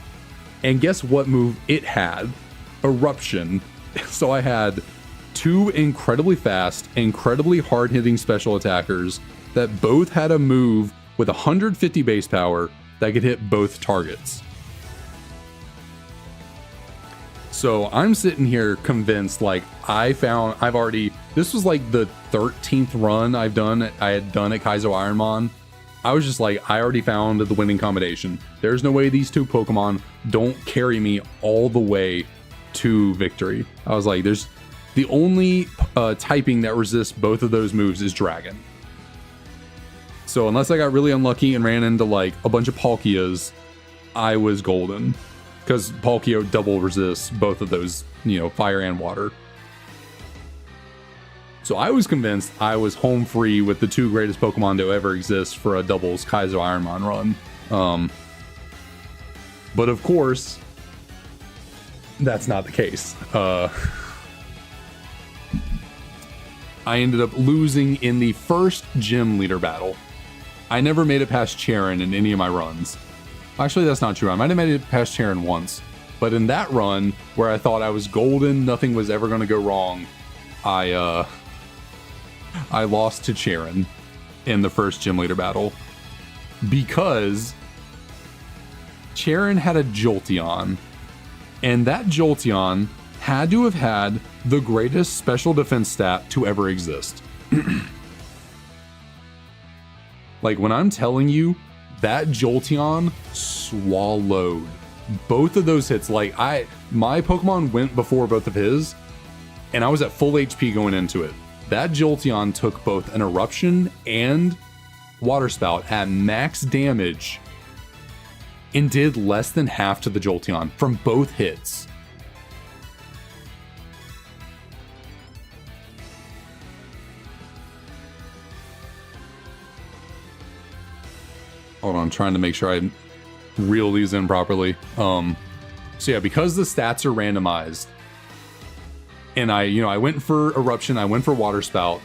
And guess what move it had? Eruption. So I had 2 incredibly fast, incredibly hard-hitting special attackers that both had a move with 150 base power that could hit both targets. So I'm sitting here convinced, like this was like the 13th run I had done at Kaizo Ironmon. I was just like, I already found the winning combination. There's no way these 2 Pokemon don't carry me all the way to victory. I was like, there's the only typing that resists both of those moves is Dragon. So unless I got really unlucky and ran into like a bunch of Palkias, I was golden. because Palkia double resists both of those, you know, fire and water. So I was convinced I was home free with the 2 greatest Pokemon to ever exist for a doubles Kaizo Ironmon run. But of course, that's not the case. I ended up losing in the first gym leader battle. I never made it past Charon in any of my runs. Actually, that's not true. I might have made it past Charon once. But in that run, where I thought I was golden, nothing was ever going to go wrong, I lost to Charon in the first gym leader battle. Because Charon had a Jolteon. And that Jolteon had to have had the greatest special defense stat to ever exist. Like, when I'm telling you, that Jolteon swallowed both of those hits. Like, my Pokemon went before both of his, and I was at full HP going into it. That Jolteon took both an Eruption and Water Spout at max damage and did less than half to the Jolteon from both hits. Hold on, I'm trying to make sure I reel these in properly. So yeah, because the stats are randomized, and I went for Eruption, I went for Water Spout.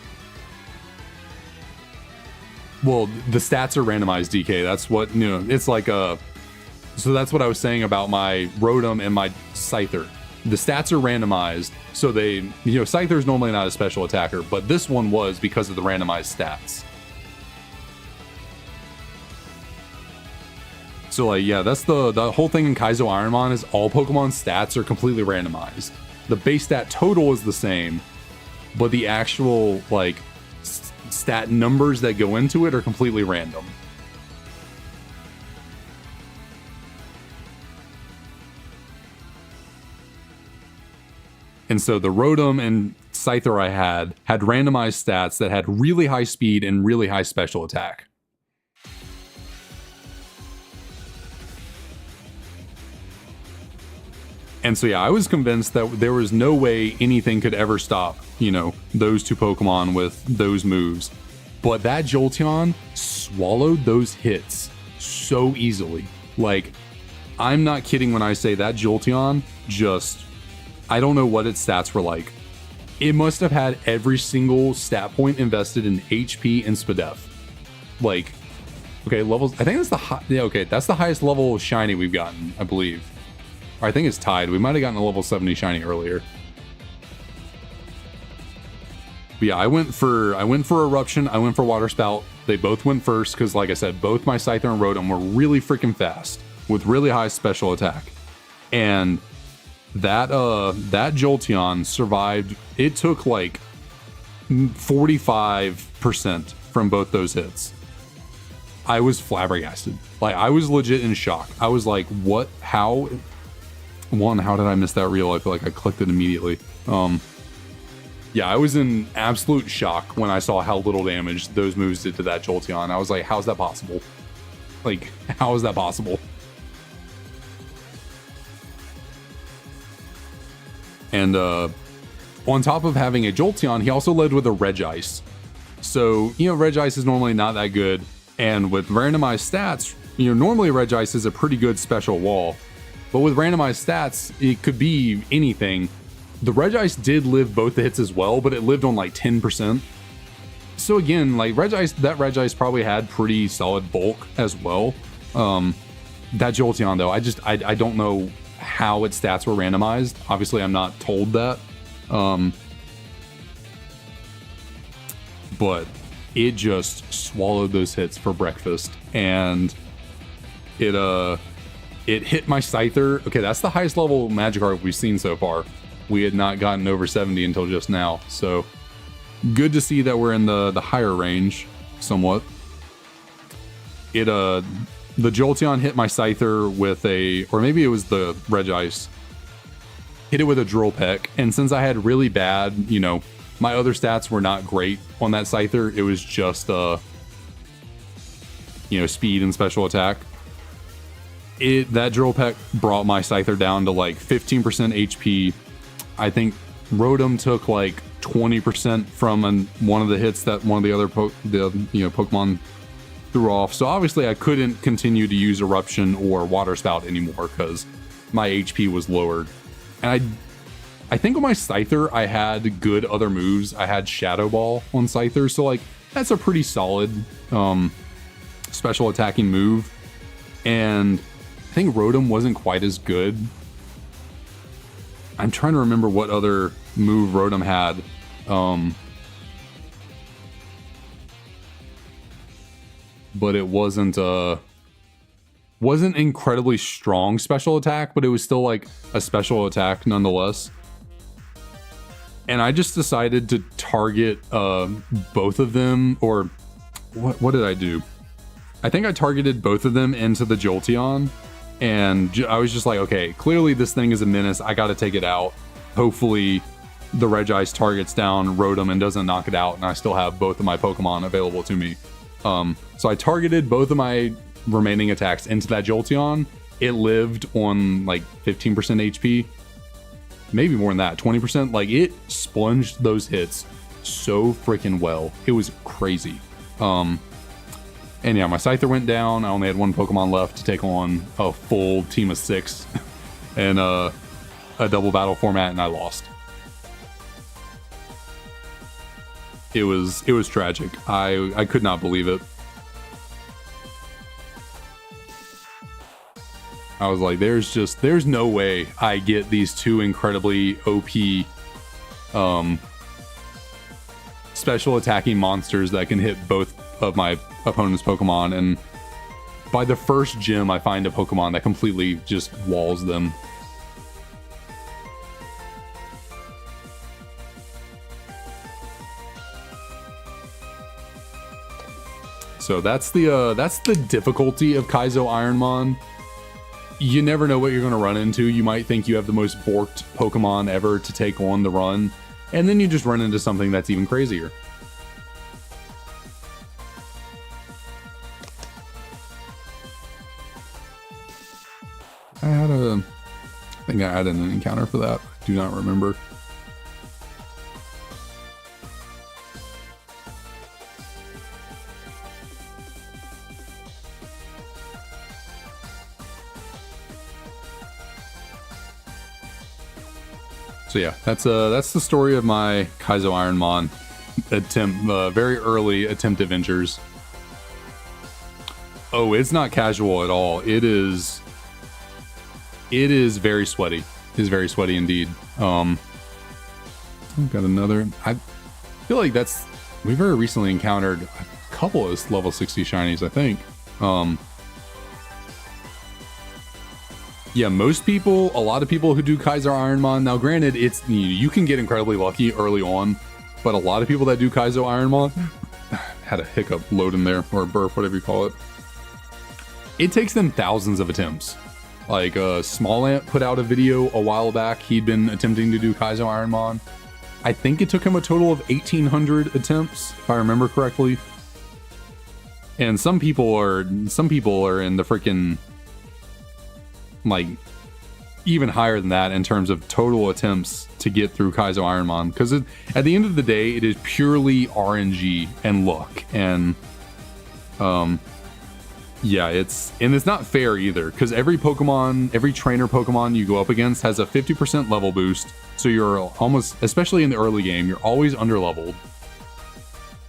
Well, the stats are randomized, DK. That's what, it's like so that's what I was saying about my Rotom and my Scyther. The stats are randomized, so they, Scyther is normally not a special attacker, but this one was because of the randomized stats. So like, yeah, that's the whole thing in Kaizo Ironmon is all Pokemon stats are completely randomized. The base stat total is the same, but the actual like stat numbers that go into it are completely random. And so the Rotom and Scyther I had randomized stats that had really high speed and really high special attack. And so yeah, I was convinced that there was no way anything could ever stop, those 2 Pokemon with those moves. But that Jolteon swallowed those hits so easily. Like, I'm not kidding when I say that Jolteon just, I don't know what its stats were like. It must have had every single stat point invested in HP and SPDEF. Like, okay, levels, I think that's that's the highest level of shiny we've gotten, I believe. Or I think it's tied. We might have gotten a level 70 shiny earlier. But yeah, I went for Eruption, I went for Water Spout. They both went first because, like I said, both my Scyther and Rotom were really freaking fast with really high special attack. And that Jolteon survived. It took like 45% from both those hits. I was flabbergasted. Like, I was legit in shock. I was like, what? How did I miss that reel? I feel like I clicked it immediately. Yeah, I was in absolute shock when I saw how little damage those moves did to that Jolteon. I was like, how's that possible? Like, how is that possible? And on top of having a Jolteon, he also led with a Regice. So, Regice is normally not that good. And with randomized stats, normally Regice is a pretty good special wall. But with randomized stats, it could be anything. The Regice did live both the hits as well, but it lived on like 10%. So again, like that Regice probably had pretty solid bulk as well. That Jolteon though, I don't know how its stats were randomized. Obviously, I'm not told that. But it just swallowed those hits for breakfast, and it hit my Scyther. Okay, that's the highest level Magikarp we've seen so far. We had not gotten over 70 until just now, so good to see that we're in the higher range somewhat. The Jolteon hit my Scyther with or maybe it was the Regice, hit it with a Drill Peck, and since I had really bad, my other stats were not great on that Scyther, it was just speed and special attack. That drill peck brought my Scyther down to like 15% HP. I think Rotom took like 20% from one of the hits that one of the other Pokemon threw off. So obviously I couldn't continue to use Eruption or Water Spout anymore because my HP was lowered. And I think on my Scyther I had good other moves. I had Shadow Ball on Scyther, so like that's a pretty solid special attacking move. And I think Rotom wasn't quite as good. I'm trying to remember what other move Rotom had. But it wasn't incredibly strong special attack, but it was still like a special attack nonetheless. And I just decided to target both of them, or what did I do? I think I targeted both of them into the Jolteon, and I was just like, okay, clearly this thing is a menace. I got to take it out. Hopefully the Regice targets down Rotom and doesn't knock it out, and I still have both of my Pokemon available to me. So I targeted both of my remaining attacks into that Jolteon. It lived on like 15% HP. Maybe more than that, 20%. Like, it sponged those hits so freaking well. It was crazy. And yeah, my Scyther went down. I only had one Pokemon left to take on a full team of 6 and a double battle format, and I lost. It was tragic. I could not believe it. I was like, there's no way I get these two incredibly OP special attacking monsters that can hit both of my opponent's Pokemon, and by the first gym I find a Pokemon that completely just walls them. So that's the difficulty of Kaizo Ironmon. You never know what you're going to run into. You might think you have the most borked Pokemon ever to take on the run, and then you just run into something that's even crazier. I think I had an encounter for that. I do not remember. So yeah, that's the story of my Kaizo Ironmon attempt, very early attempt adventures. Oh, it's not casual at all. It is very sweaty. It is very sweaty indeed. I've got another. I feel like we very recently encountered a couple of level 60 shinies, I think. Yeah, a lot of people who do Kaizo Ironmon, now granted, you can get incredibly lucky early on, but a lot of people that do Kaizo Ironmon, had a hiccup load in there, or a burp, whatever you call it. It takes them thousands of attempts. Like, Smallant put out a video a while back. He'd been attempting to do Kaizo Ironmon. I think it took him a total of 1,800 attempts, if I remember correctly. And some people are in the freaking, like, even higher than that in terms of total attempts to get through Kaizo Ironmon. Because at the end of the day, it is purely RNG and luck. And, yeah, it's not fair either, because every trainer Pokemon you go up against has a 50% level boost, so you're almost, especially in the early game, you're always underleveled.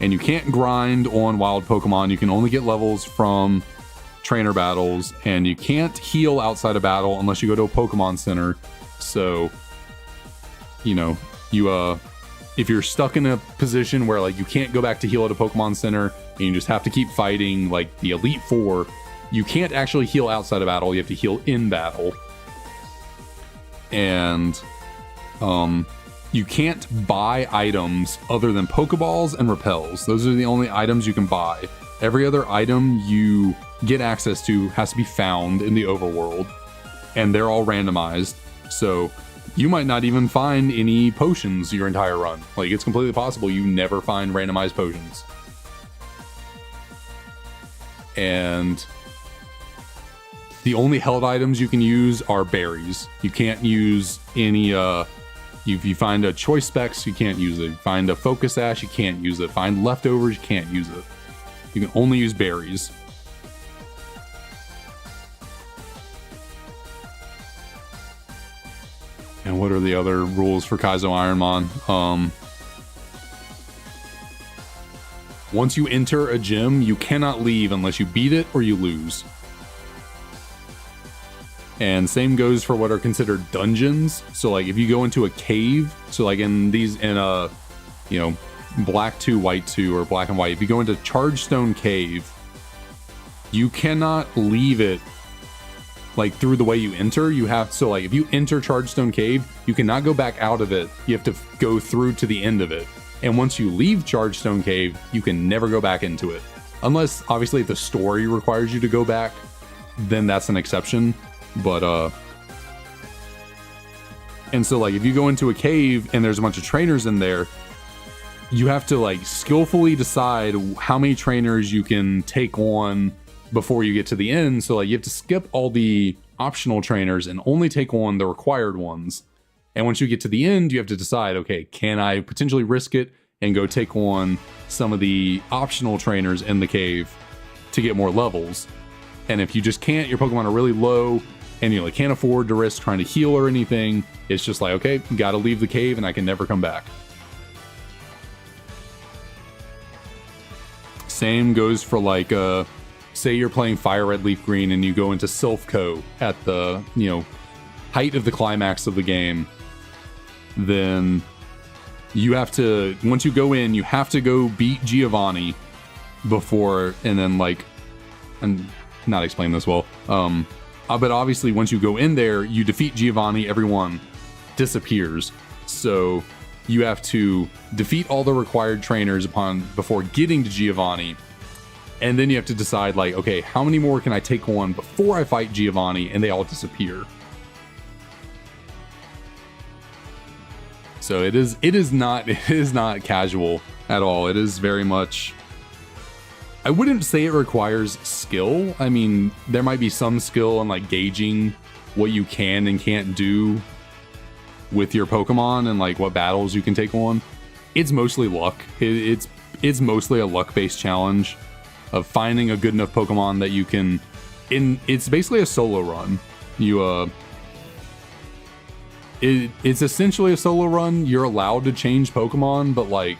And you can't grind on wild Pokemon. You can only get levels from trainer battles, and you can't heal outside of battle unless you go to a Pokemon Center. So, if you're stuck in a position where, like, you can't go back to heal at a Pokemon Center, and you just have to keep fighting, like, the Elite Four, you can't actually heal outside of battle. You have to heal in battle. And, you can't buy items other than Pokeballs and Repels. Those are the only items you can buy. Every other item you get access to has to be found in the overworld, and they're all randomized. So you might not even find any potions your entire run. Like, it's completely possible you never find randomized potions. The only held items you can use are berries. You can't use any, if you find a choice specs, you can't use it. Find a focus ash, you can't use it. Find leftovers, you can't use it. You can only use berries. And what are the other rules for Kaizo Ironmon? Once you enter a gym, you cannot leave unless you beat it or you lose. And same goes for what are considered dungeons. So like if you go into a cave, so like in a, you know, black 2, white 2, or black and white, if you go into Chargestone Cave, you cannot leave it like through the way you enter. You have, so like if you enter Chargestone Cave, you cannot go back out of it. You have to go through to the end of it. And once you leave Chargestone Cave, you can never go back into it. Unless obviously if the story requires you to go back, then that's an exception. But and so like if you go into a cave and there's a bunch of trainers in there, you have to like skillfully decide how many trainers you can take on before you get to the end. So like you have to skip all the optional trainers and only take on the required ones. And once you get to the end, you have to decide, okay, can I potentially risk it and go take on some of the optional trainers in the cave to get more levels? And if you just can't, your Pokemon are really low and you like can't afford to risk trying to heal or anything, it's just like, okay, gotta leave the cave and I can never come back. Same goes for like, say you're playing Fire Red Leaf Green and you go into Silphco at the, you know, height of the climax of the game, then you have to, once you go in, you have to go beat Giovanni before, and then like, I'm not explaining this well, but obviously once you go in there, you defeat Giovanni, everyone disappears. So you have to defeat all the required trainers before getting to Giovanni. And then you have to decide like, okay, how many more can I take on before I fight Giovanni? And they all disappear. So it is not casual at all. It is very much, I wouldn't say it requires skill. I mean, there might be some skill in like gauging what you can and can't do with your Pokemon and like what battles you can take on. It's mostly luck. It's mostly a luck-based challenge of finding a good enough Pokemon that you can, it's basically a solo run. It's essentially a solo run. You're allowed to change Pokemon, but like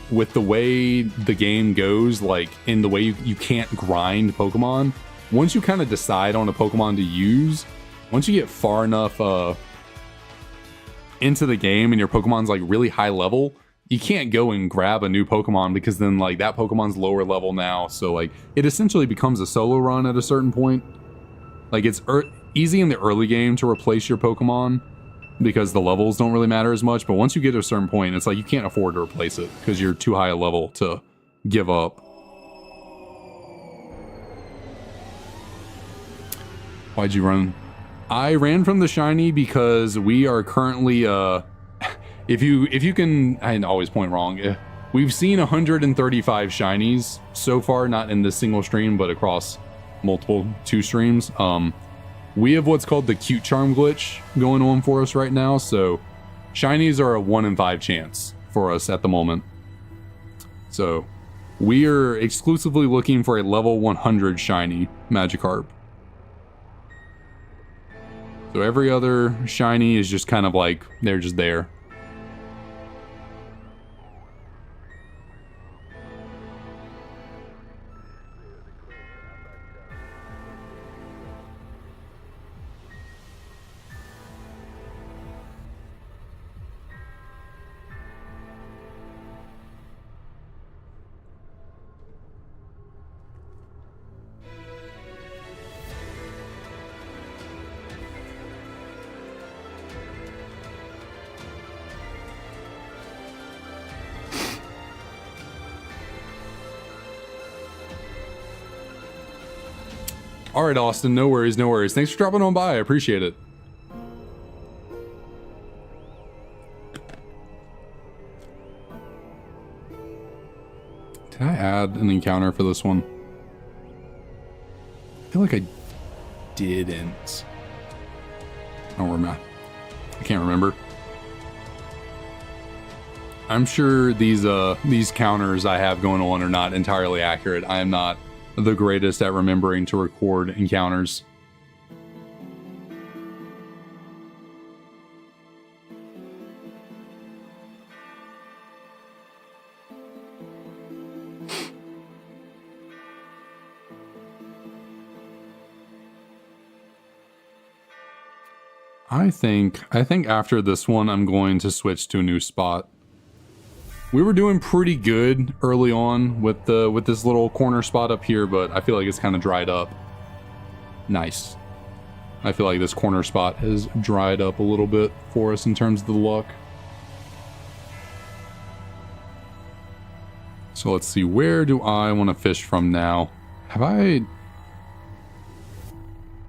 with the way the game goes, like in the way you can't grind Pokemon, once you kind of decide on a Pokemon to use, once you get far enough into the game and your Pokemon's like really high level, you can't go and grab a new Pokemon because then like that Pokemon's lower level now. So like it essentially becomes a solo run at a certain point. Like it's easy in the early game to replace your Pokemon because the levels don't really matter as much. But once you get to a certain point, it's like you can't afford to replace it because you're too high a level to give up. Why'd you run? I ran from the shiny because we are currently if you can, I always point wrong. We've seen 135 shinies so far, not in this single stream, but across multiple 2 streams. We have what's called the cute charm glitch going on for us right now, so shinies are a 1 in 5 chance for us at the moment. So we are exclusively looking for a level 100 shiny Magikarp. So every other shiny is just kind of like, they're just there. All right, Austin, no worries, no worries. Thanks for dropping on by. I appreciate it. Did I add an encounter for this one? feel like I didn't. I don't remember. I can't remember. I'm sure these counters I have going on are not entirely accurate. I am not the greatest at remembering to record encounters. I think after this one, I'm going to switch to a new spot. We were doing pretty good early on with this little corner spot up here, but I feel like it's kind of dried up. Nice. I feel like this corner spot has dried up a little bit for us in terms of the luck. So let's see, where do I want to fish from now? I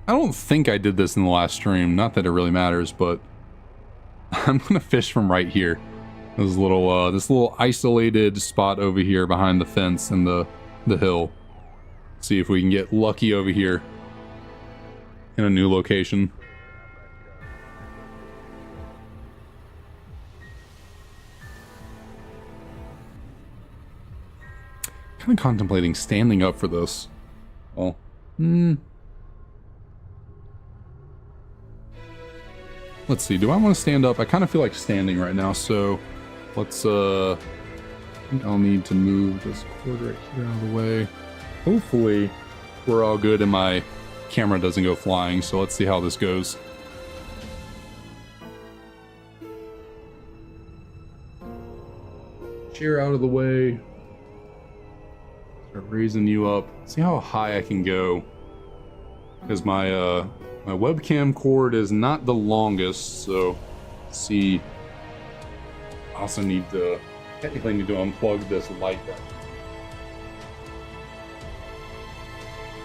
don't think I did this in the last stream, not that it really matters, but I'm gonna fish from right here. This little isolated spot over here behind the fence and the hill. See if we can get lucky over here in a new location. Kind of contemplating standing up for this. Well, let's see, do I want to stand up? I kind of feel like standing right now, so let's, I think I'll need to move this cord right here out of the way. Hopefully, we're all good and my camera doesn't go flying, so let's see how this goes. Chair out of the way. Start raising you up. See how high I can go. Because my webcam cord is not the longest, so let's see. I also technically need to unplug this light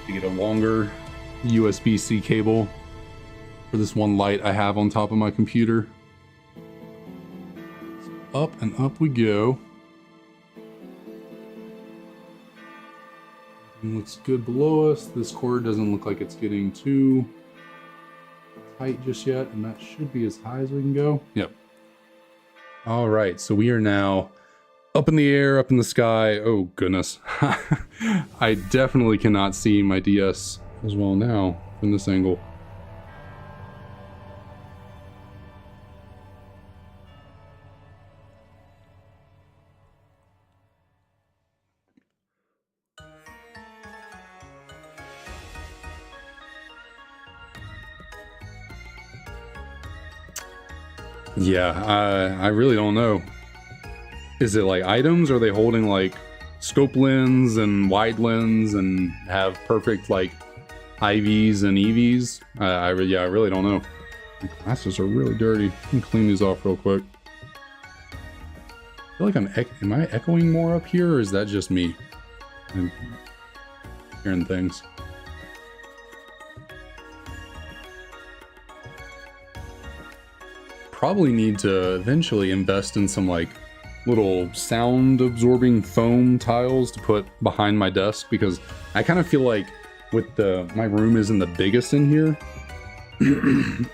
to get a longer USB-C cable for this one light I have on top of my computer. So up and up we go. It looks good below us. This cord doesn't look like it's getting too tight just yet, and that should be as high as we can go. Yep. All right, so we are now up in the air, up in the sky. Oh goodness. I definitely cannot see my DS as well now from this angle. Yeah, I really don't know. Is it like items? Are they holding like scope lens and wide lens and have perfect like IVs and EVs? I really don't know. My glasses are really dirty. I can clean these off real quick. I feel like am I echoing more up here, or is that just me? I'm hearing things. Probably need to eventually invest in some like little sound absorbing foam tiles to put behind my desk, because I kind of feel like with my room isn't the biggest in here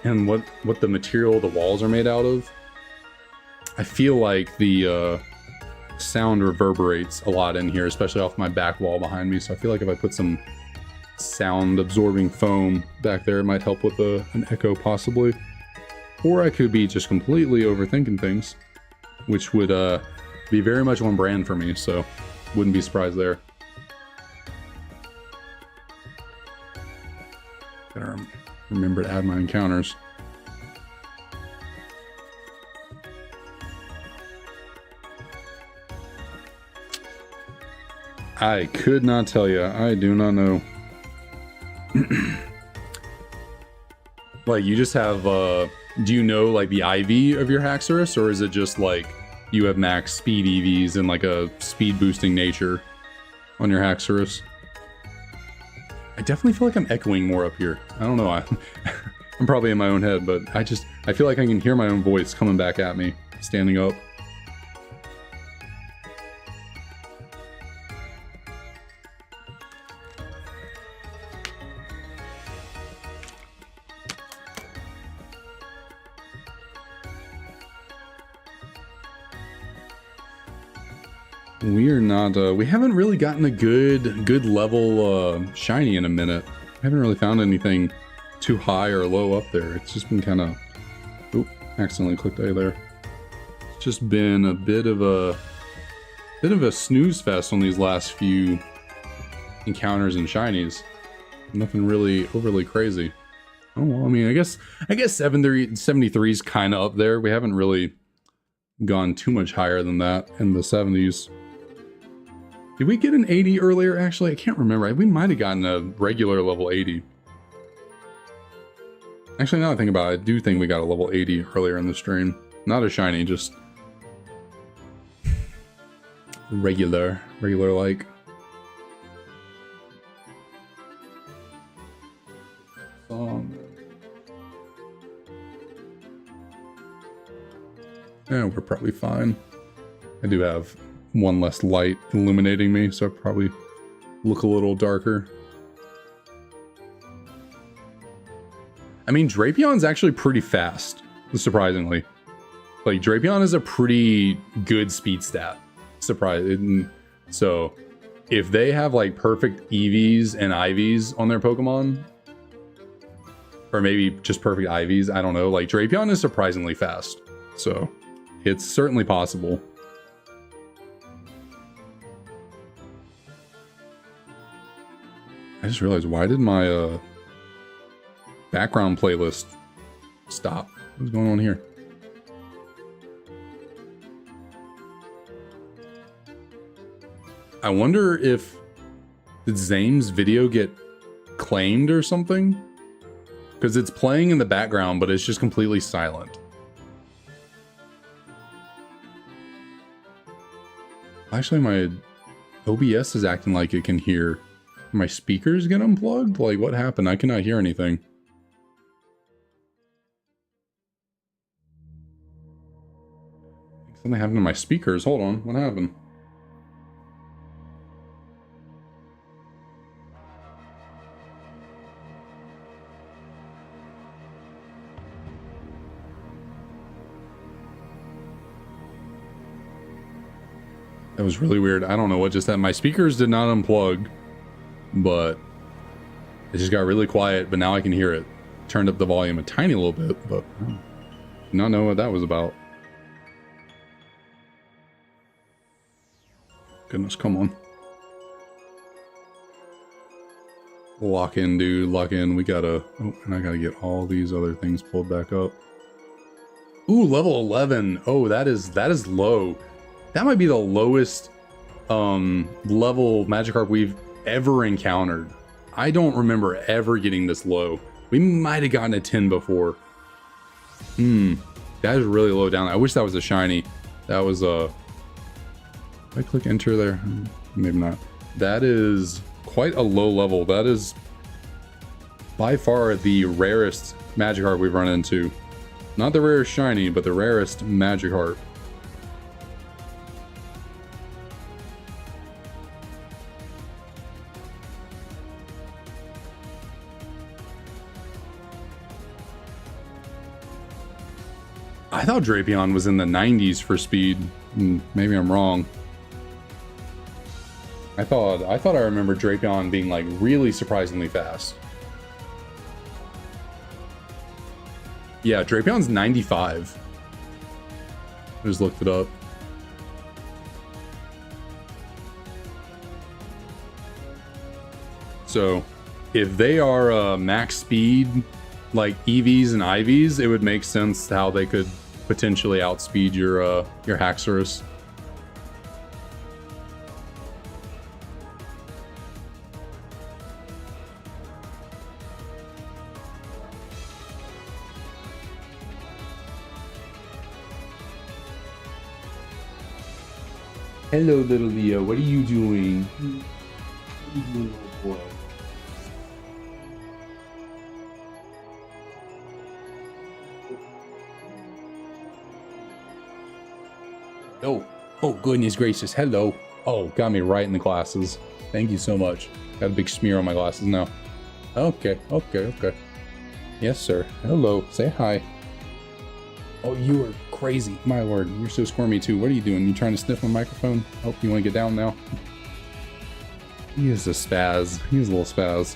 and what the material the walls are made out of, I feel like the sound reverberates a lot in here, especially off my back wall behind me. So I feel like if I put some sound absorbing foam back there, it might help with an echo possibly. Or I could be just completely overthinking things, which would be very much on brand for me, so wouldn't be surprised there. Gotta remember to add my encounters. I could not tell you. I do not know. Like, you just have, do you know, like, the IV of your Haxorus, or is it just, like, you have max speed EVs and, like, a speed-boosting nature on your Haxorus? I definitely feel like I'm echoing more up here. I don't know. I'm probably in my own head, but I feel like I can hear my own voice coming back at me, standing up. We are not, we haven't really gotten a good level shiny in a minute. I haven't really found anything too high or low up there. It's just been kind of, oop, accidentally clicked A there. It's just been a bit of a snooze fest on these last few encounters and shinies. Nothing really overly crazy. Oh, well, I mean, I guess 73 is kind of up there. We haven't really gone too much higher than that in the 70s. Did we get an 80 earlier? Actually, I can't remember. We might have gotten a regular level 80. Actually, now that I think about it, I do think we got a level 80 earlier in the stream. Not a shiny, just regular like. Yeah, we're probably fine. I do have one less light illuminating me, so I probably look a little darker. I mean, Drapion's actually pretty fast, surprisingly. Like, Drapion is a pretty good speed stat, surprising. So, if they have, like, perfect EVs and IVs on their Pokemon, or maybe just perfect IVs, I don't know, like, Drapion is surprisingly fast. So, it's certainly possible. I just realized, why did my background playlist stop? What's going on here? I wonder if did Zane's video get claimed or something? Because it's playing in the background, but it's just completely silent. Actually, my OBS is acting like it can hear. My speakers get unplugged? Like, what happened? I cannot hear anything. Something happened to my speakers. Hold on. What happened? That was really weird. I don't know what just happened. My speakers did not unplug, but it just got really quiet, but now I can hear it. Turned up the volume a tiny little bit, but I do not know what that was about. Goodness, come on. Lock in, dude. Lock in. We gotta... Oh, and I gotta get all these other things pulled back up. Ooh, level 11. Oh, that is low. That might be the lowest level Magikarp we've ever encountered. I don't remember ever getting this low. We might have gotten a 10 before. That is really low down. I wish that was a shiny. That was a... If I click enter there, maybe not. That is quite a low level. That is by far the rarest Magikarp we've run into. Not the rarest shiny, but the rarest Magikarp. I thought Drapion was in the 90s for speed. Maybe I'm wrong. I thought I remember Drapion being like really surprisingly fast. Yeah, Drapion's 95. I just looked it up. So, if they are max speed, like EVs and IVs, it would make sense how they could potentially outspeed your Haxorus. Hello, little Leo. What are you doing? What are you doing, little boy? Oh, goodness gracious. Hello. Oh, got me right in the glasses. Thank you so much. Got a big smear on my glasses now. Okay. Yes, sir. Hello. Say hi. Oh, you are crazy. My lord, you're so squirmy too. What are you doing? You trying to sniff my microphone? Oh, you want to get down now? He is a spaz. He's a little spaz.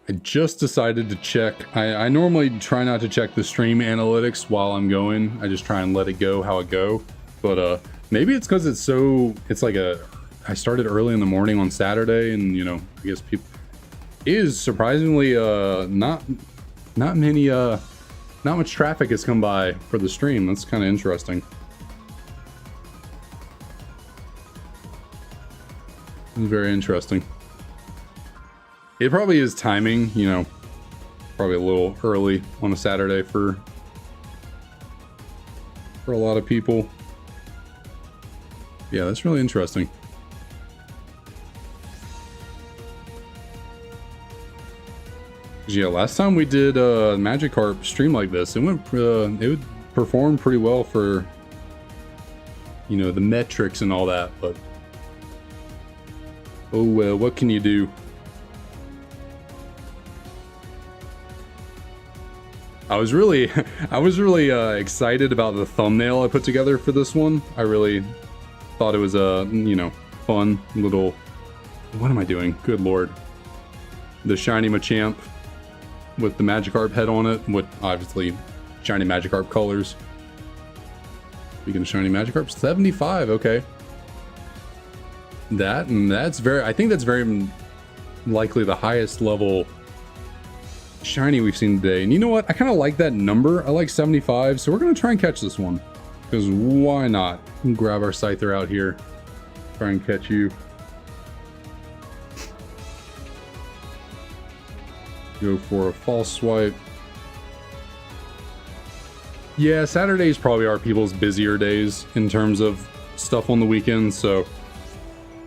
I just decided to check. I normally try not to check the stream analytics while I'm going. I just try and let it go how it go. But maybe it's because it's like I started early in the morning on Saturday, and you know, I guess people is surprisingly not much traffic has come by for the stream. That's kind of interesting. It's very interesting. It probably is timing, you know, probably a little early on a Saturday for a lot of people. Yeah, that's really interesting. Yeah, last time we did Magikarp stream like this, it would perform pretty well for, you know, the metrics and all that, but oh well, what can you do? I was really excited about the thumbnail I put together for this one. I really thought it was a, you know, fun little, what am I doing? Good lord. The shiny Machamp with the Magikarp head on it, with obviously shiny Magikarp colors. Speaking of shiny Magikarp, 75, okay. That's very, I think that's very likely the highest level shiny we've seen today. And you know what? I kind of like that number. I like 75, so we're going to try and catch this one. Because why not? Grab our Scyther out here. Try and catch you. Go for a false swipe. Yeah, Saturdays probably are people's busier days in terms of stuff on the weekends, so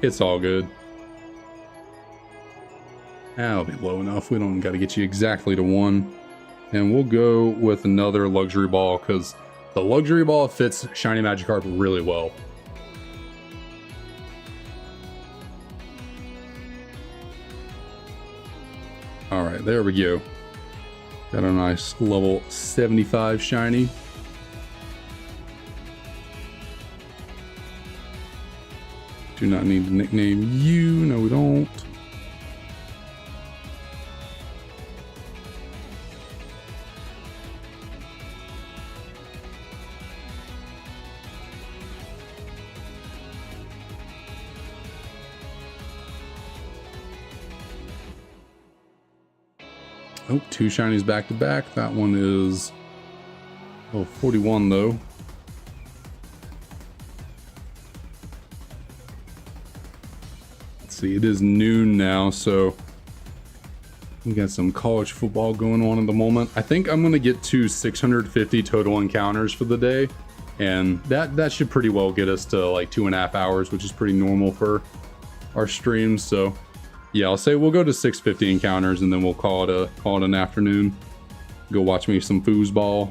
it's all good. That'll be low enough. We don't got to get you exactly to 1. And we'll go with another luxury ball, because the luxury ball fits shiny Magikarp really well. Alright, there we go. Got a nice level 75 shiny. Do not need to nickname you. No, we don't. Oh, 2 shinies back to back. That one is 41 though. Let's see, it is noon now, so we got some college football going on at the moment. I think I'm gonna get to 650 total encounters for the day, and that should pretty well get us to like 2.5 hours, which is pretty normal for our streams. So yeah, I'll say we'll go to 650 encounters, and then we'll call it an afternoon. Go watch me some foosball.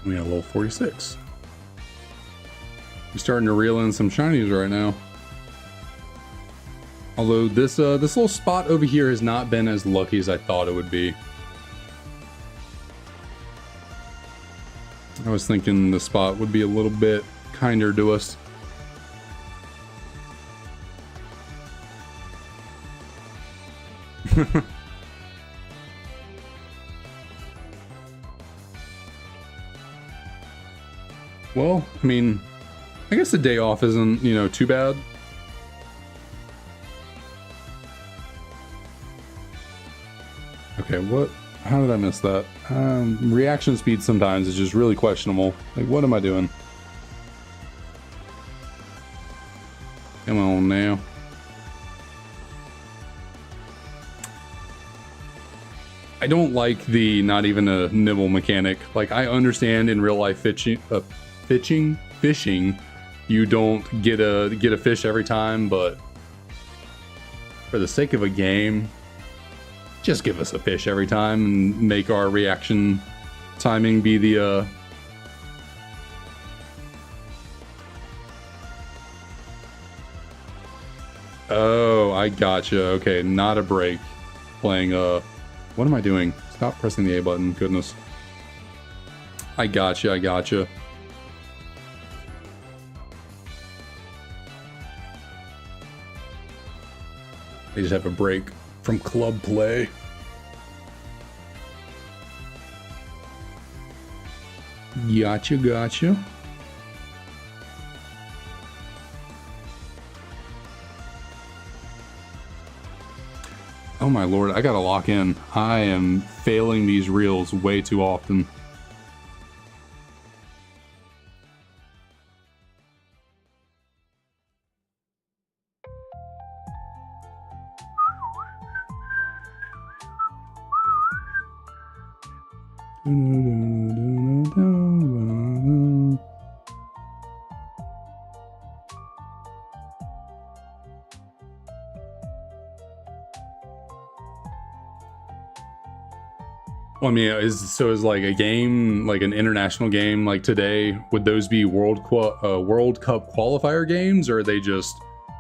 We got a level 46. We're starting to reel in some shinies right now. Although this little spot over here has not been as lucky as I thought it would be. I was thinking the spot would be a little bit kinder to us. Well, I mean, I guess the day off isn't, you know, too bad. Okay, what? How did I miss that? Reaction speed sometimes is just really questionable. Like, what am I doing? Come on now. I don't like the not even a nibble mechanic. Like, I understand in real life fishing, you don't get a fish every time, but for the sake of a game, just give us a fish every time and make our reaction timing be the Oh, I gotcha. Okay, not a break. Playing what am I doing? Stop pressing the A button. Goodness. I gotcha, I gotcha. They just have a break from club play. Gotcha, gotcha. Oh my lord, I gotta lock in. I am failing these reels way too often. Well, I mean, is like a game, like an international game like today, would those be World Cup qualifier games, or are they just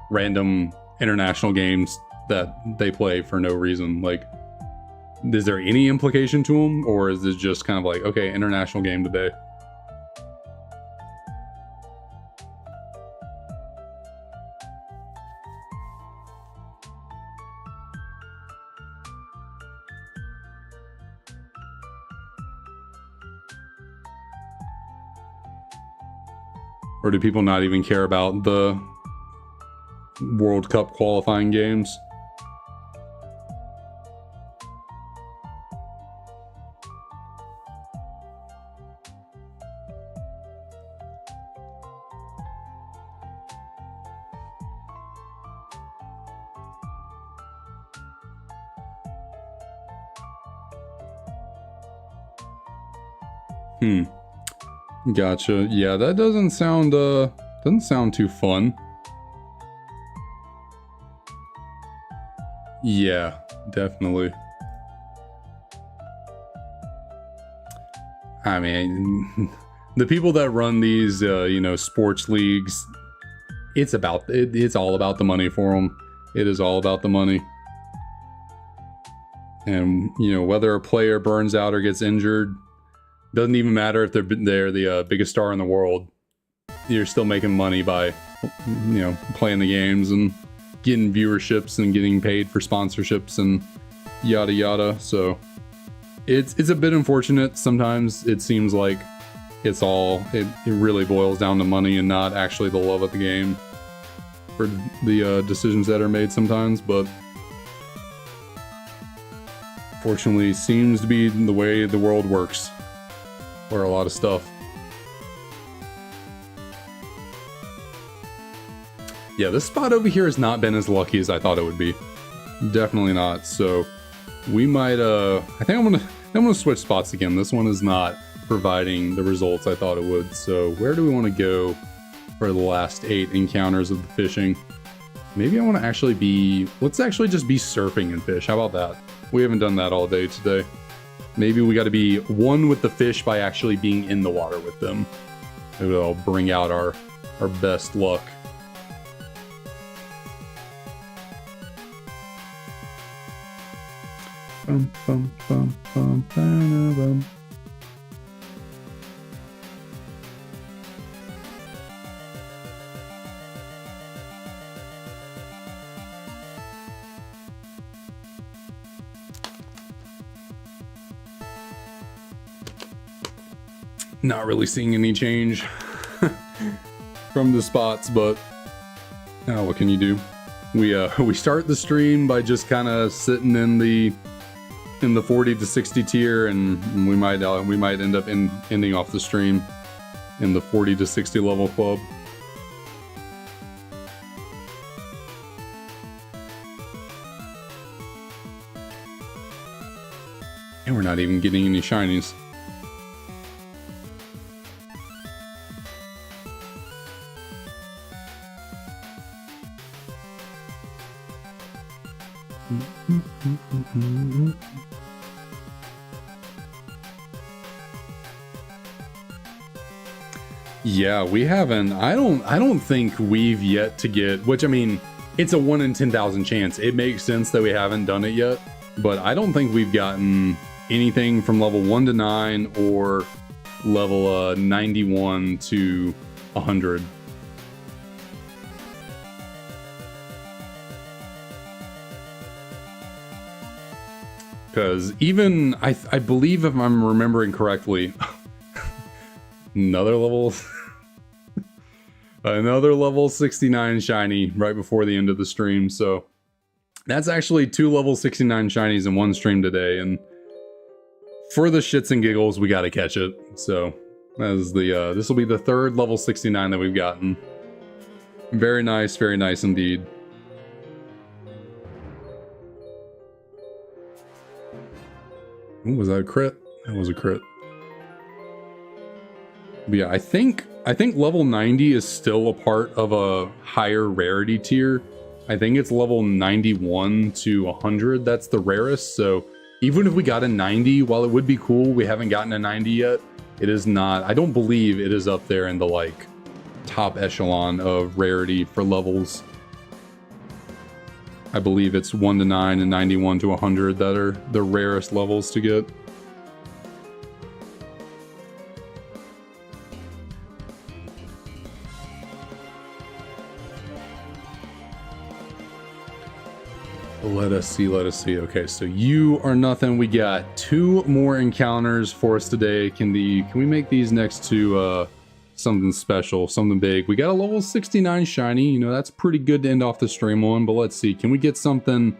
random international games that they play for no reason? Like, is there any implication to them, or is it just kind of like, okay, international game today? Or do people not even care about the World Cup qualifying games? Gotcha. Yeah, that doesn't sound too fun. Yeah, definitely. I mean, the people that run these you know, sports leagues, it's all about the money for them. It is all about the money. And, you know, whether a player burns out or gets injured, doesn't even matter if they're the biggest star in the world. You're still making money by, you know, playing the games and getting viewerships and getting paid for sponsorships and yada yada. So it's a bit unfortunate. Sometimes it seems like it really boils down to money and not actually the love of the game for the decisions that are made sometimes. But fortunately, seems to be the way the world works. Or a lot of stuff. Yeah, this spot over here has not been as lucky as I thought it would be. Definitely not. So we might I think I'm gonna switch spots again. This one is not providing the results I thought it would. So where do we want to go for the last 8 encounters of the fishing? Maybe I want to let's actually just be surfing and fish. How about that? We haven't done that all day today. Maybe we got to be one with the fish by actually being in the water with them. Maybe that'll bring out our best luck. Bum, bum, bum, bum, bum, bum. Not really seeing any change from the spots, but what can you do? We start the stream by just kind of sitting in the 40 to 60 tier, and we might end up ending off the stream in the 40 to 60 level club. And we're not even getting any shinies. Yeah, we haven't. I don't think we've yet to get, which I mean, it's a 1 in 10,000 chance. It makes sense that we haven't done it yet, but I don't think we've gotten anything from level 1 to 9 or level 91 to 100. Because even, I believe if I'm remembering correctly, another level 69 shiny right before the end of the stream. So that's actually 2 level 69 shinies in one stream today. And for the shits and giggles, we got to catch it. So as the, this will be the 3rd level 69 that we've gotten. Very nice indeed. Ooh, was that a crit? That was a crit. But yeah, I think level 90 is still a part of a higher rarity tier. I think it's level 91 to 100 that's the rarest. So even if we got a 90, while it would be cool, we haven't gotten a 90 yet. It is not, I don't believe it is up there in the like top echelon of rarity for levels. I believe it's 1 to 9 and 91 to 100 that are the rarest levels to get. Let us see. Okay, so you are nothing. We got 2 more encounters for us today. Can we make these next to something special, something big? We got a level 69 shiny. You know, that's pretty good to end off the stream on, but let's see. Can we get something?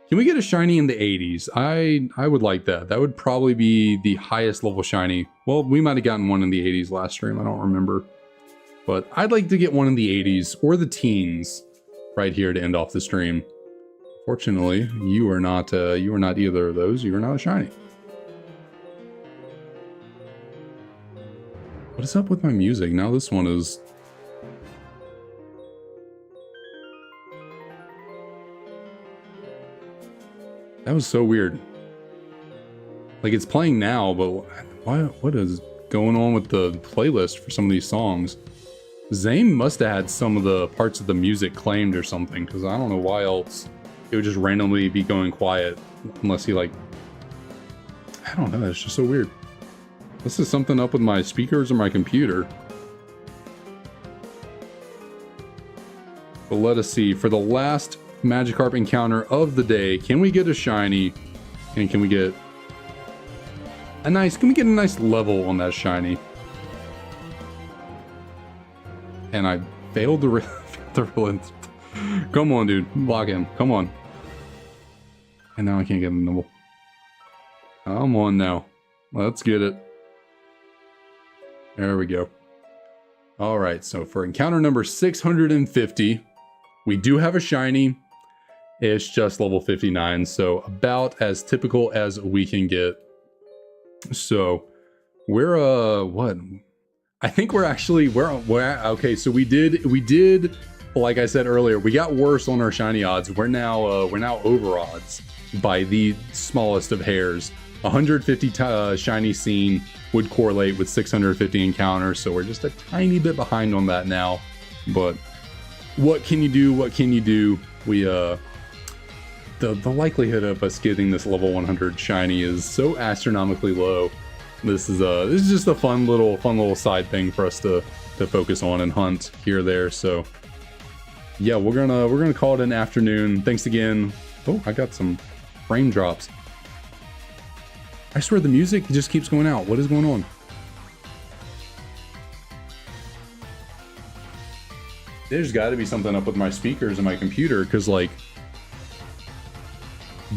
Can we get a shiny in the 80s? I would like that. That would probably be the highest level shiny. Well, we might have gotten one in the 80s last stream. I don't remember. But I'd like to get one in the 80s or the teens right here to end off the stream. Fortunately, you are not either of those. You are not a shiny. What is up with my music? Now this one is... That was so weird. Like, it's playing now, but what is going on with the playlist for some of these songs? Zane must have had some of the parts of the music claimed or something, because I don't know why else it would just randomly be going quiet unless he like... I don't know, it's just so weird. This is something up with my speakers or my computer. But let us see. For the last Magikarp encounter of the day, can we get a shiny? And can we get a nice... Can we get a nice level on that shiny? And I failed to relent. Come on, dude. Block him. Come on. And now I can't get a nibble. Come on now. Let's get it. There we go. Alright, so for encounter number 650, we do have a shiny. It's just level 59, so about as typical as we can get. So, we're, what? I think we're actually, okay, so we did, like I said earlier, we got worse on our shiny odds. We're now over odds by the smallest of hairs. 150 shiny scene would correlate with 650 encounters, so we're just a tiny bit behind on that now. But what can you do? What can you do? We the likelihood of us getting this level 100 shiny is so astronomically low. This is just a fun little side thing for us to focus on and hunt here or there. So yeah, we're gonna call it an afternoon. Thanks again. Oh, I got some frame drops. I swear the music just keeps going out. What is going on? There's got to be something up with my speakers and my computer, because like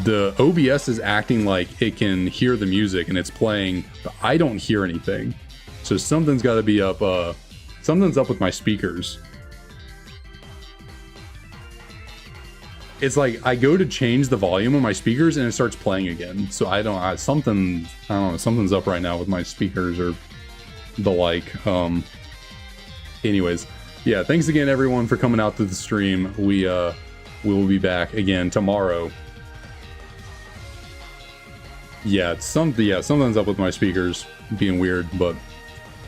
the OBS is acting like it can hear the music and it's playing, but I don't hear anything. So something's got to be up. Something's up with my speakers. it's like I go to change the volume of my speakers and it starts playing again. So I don't know, something's up right now with my speakers or the like. Anyways, yeah, thanks again everyone for coming out to the stream. We will be back again tomorrow. Yeah, something's up with my speakers being weird, but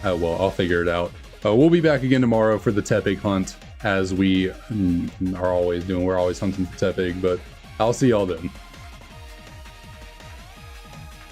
well, I'll figure it out. We'll be back again tomorrow for the Tepig hunt, as we are always doing. We're always hunting for Tepig, but I'll see y'all then.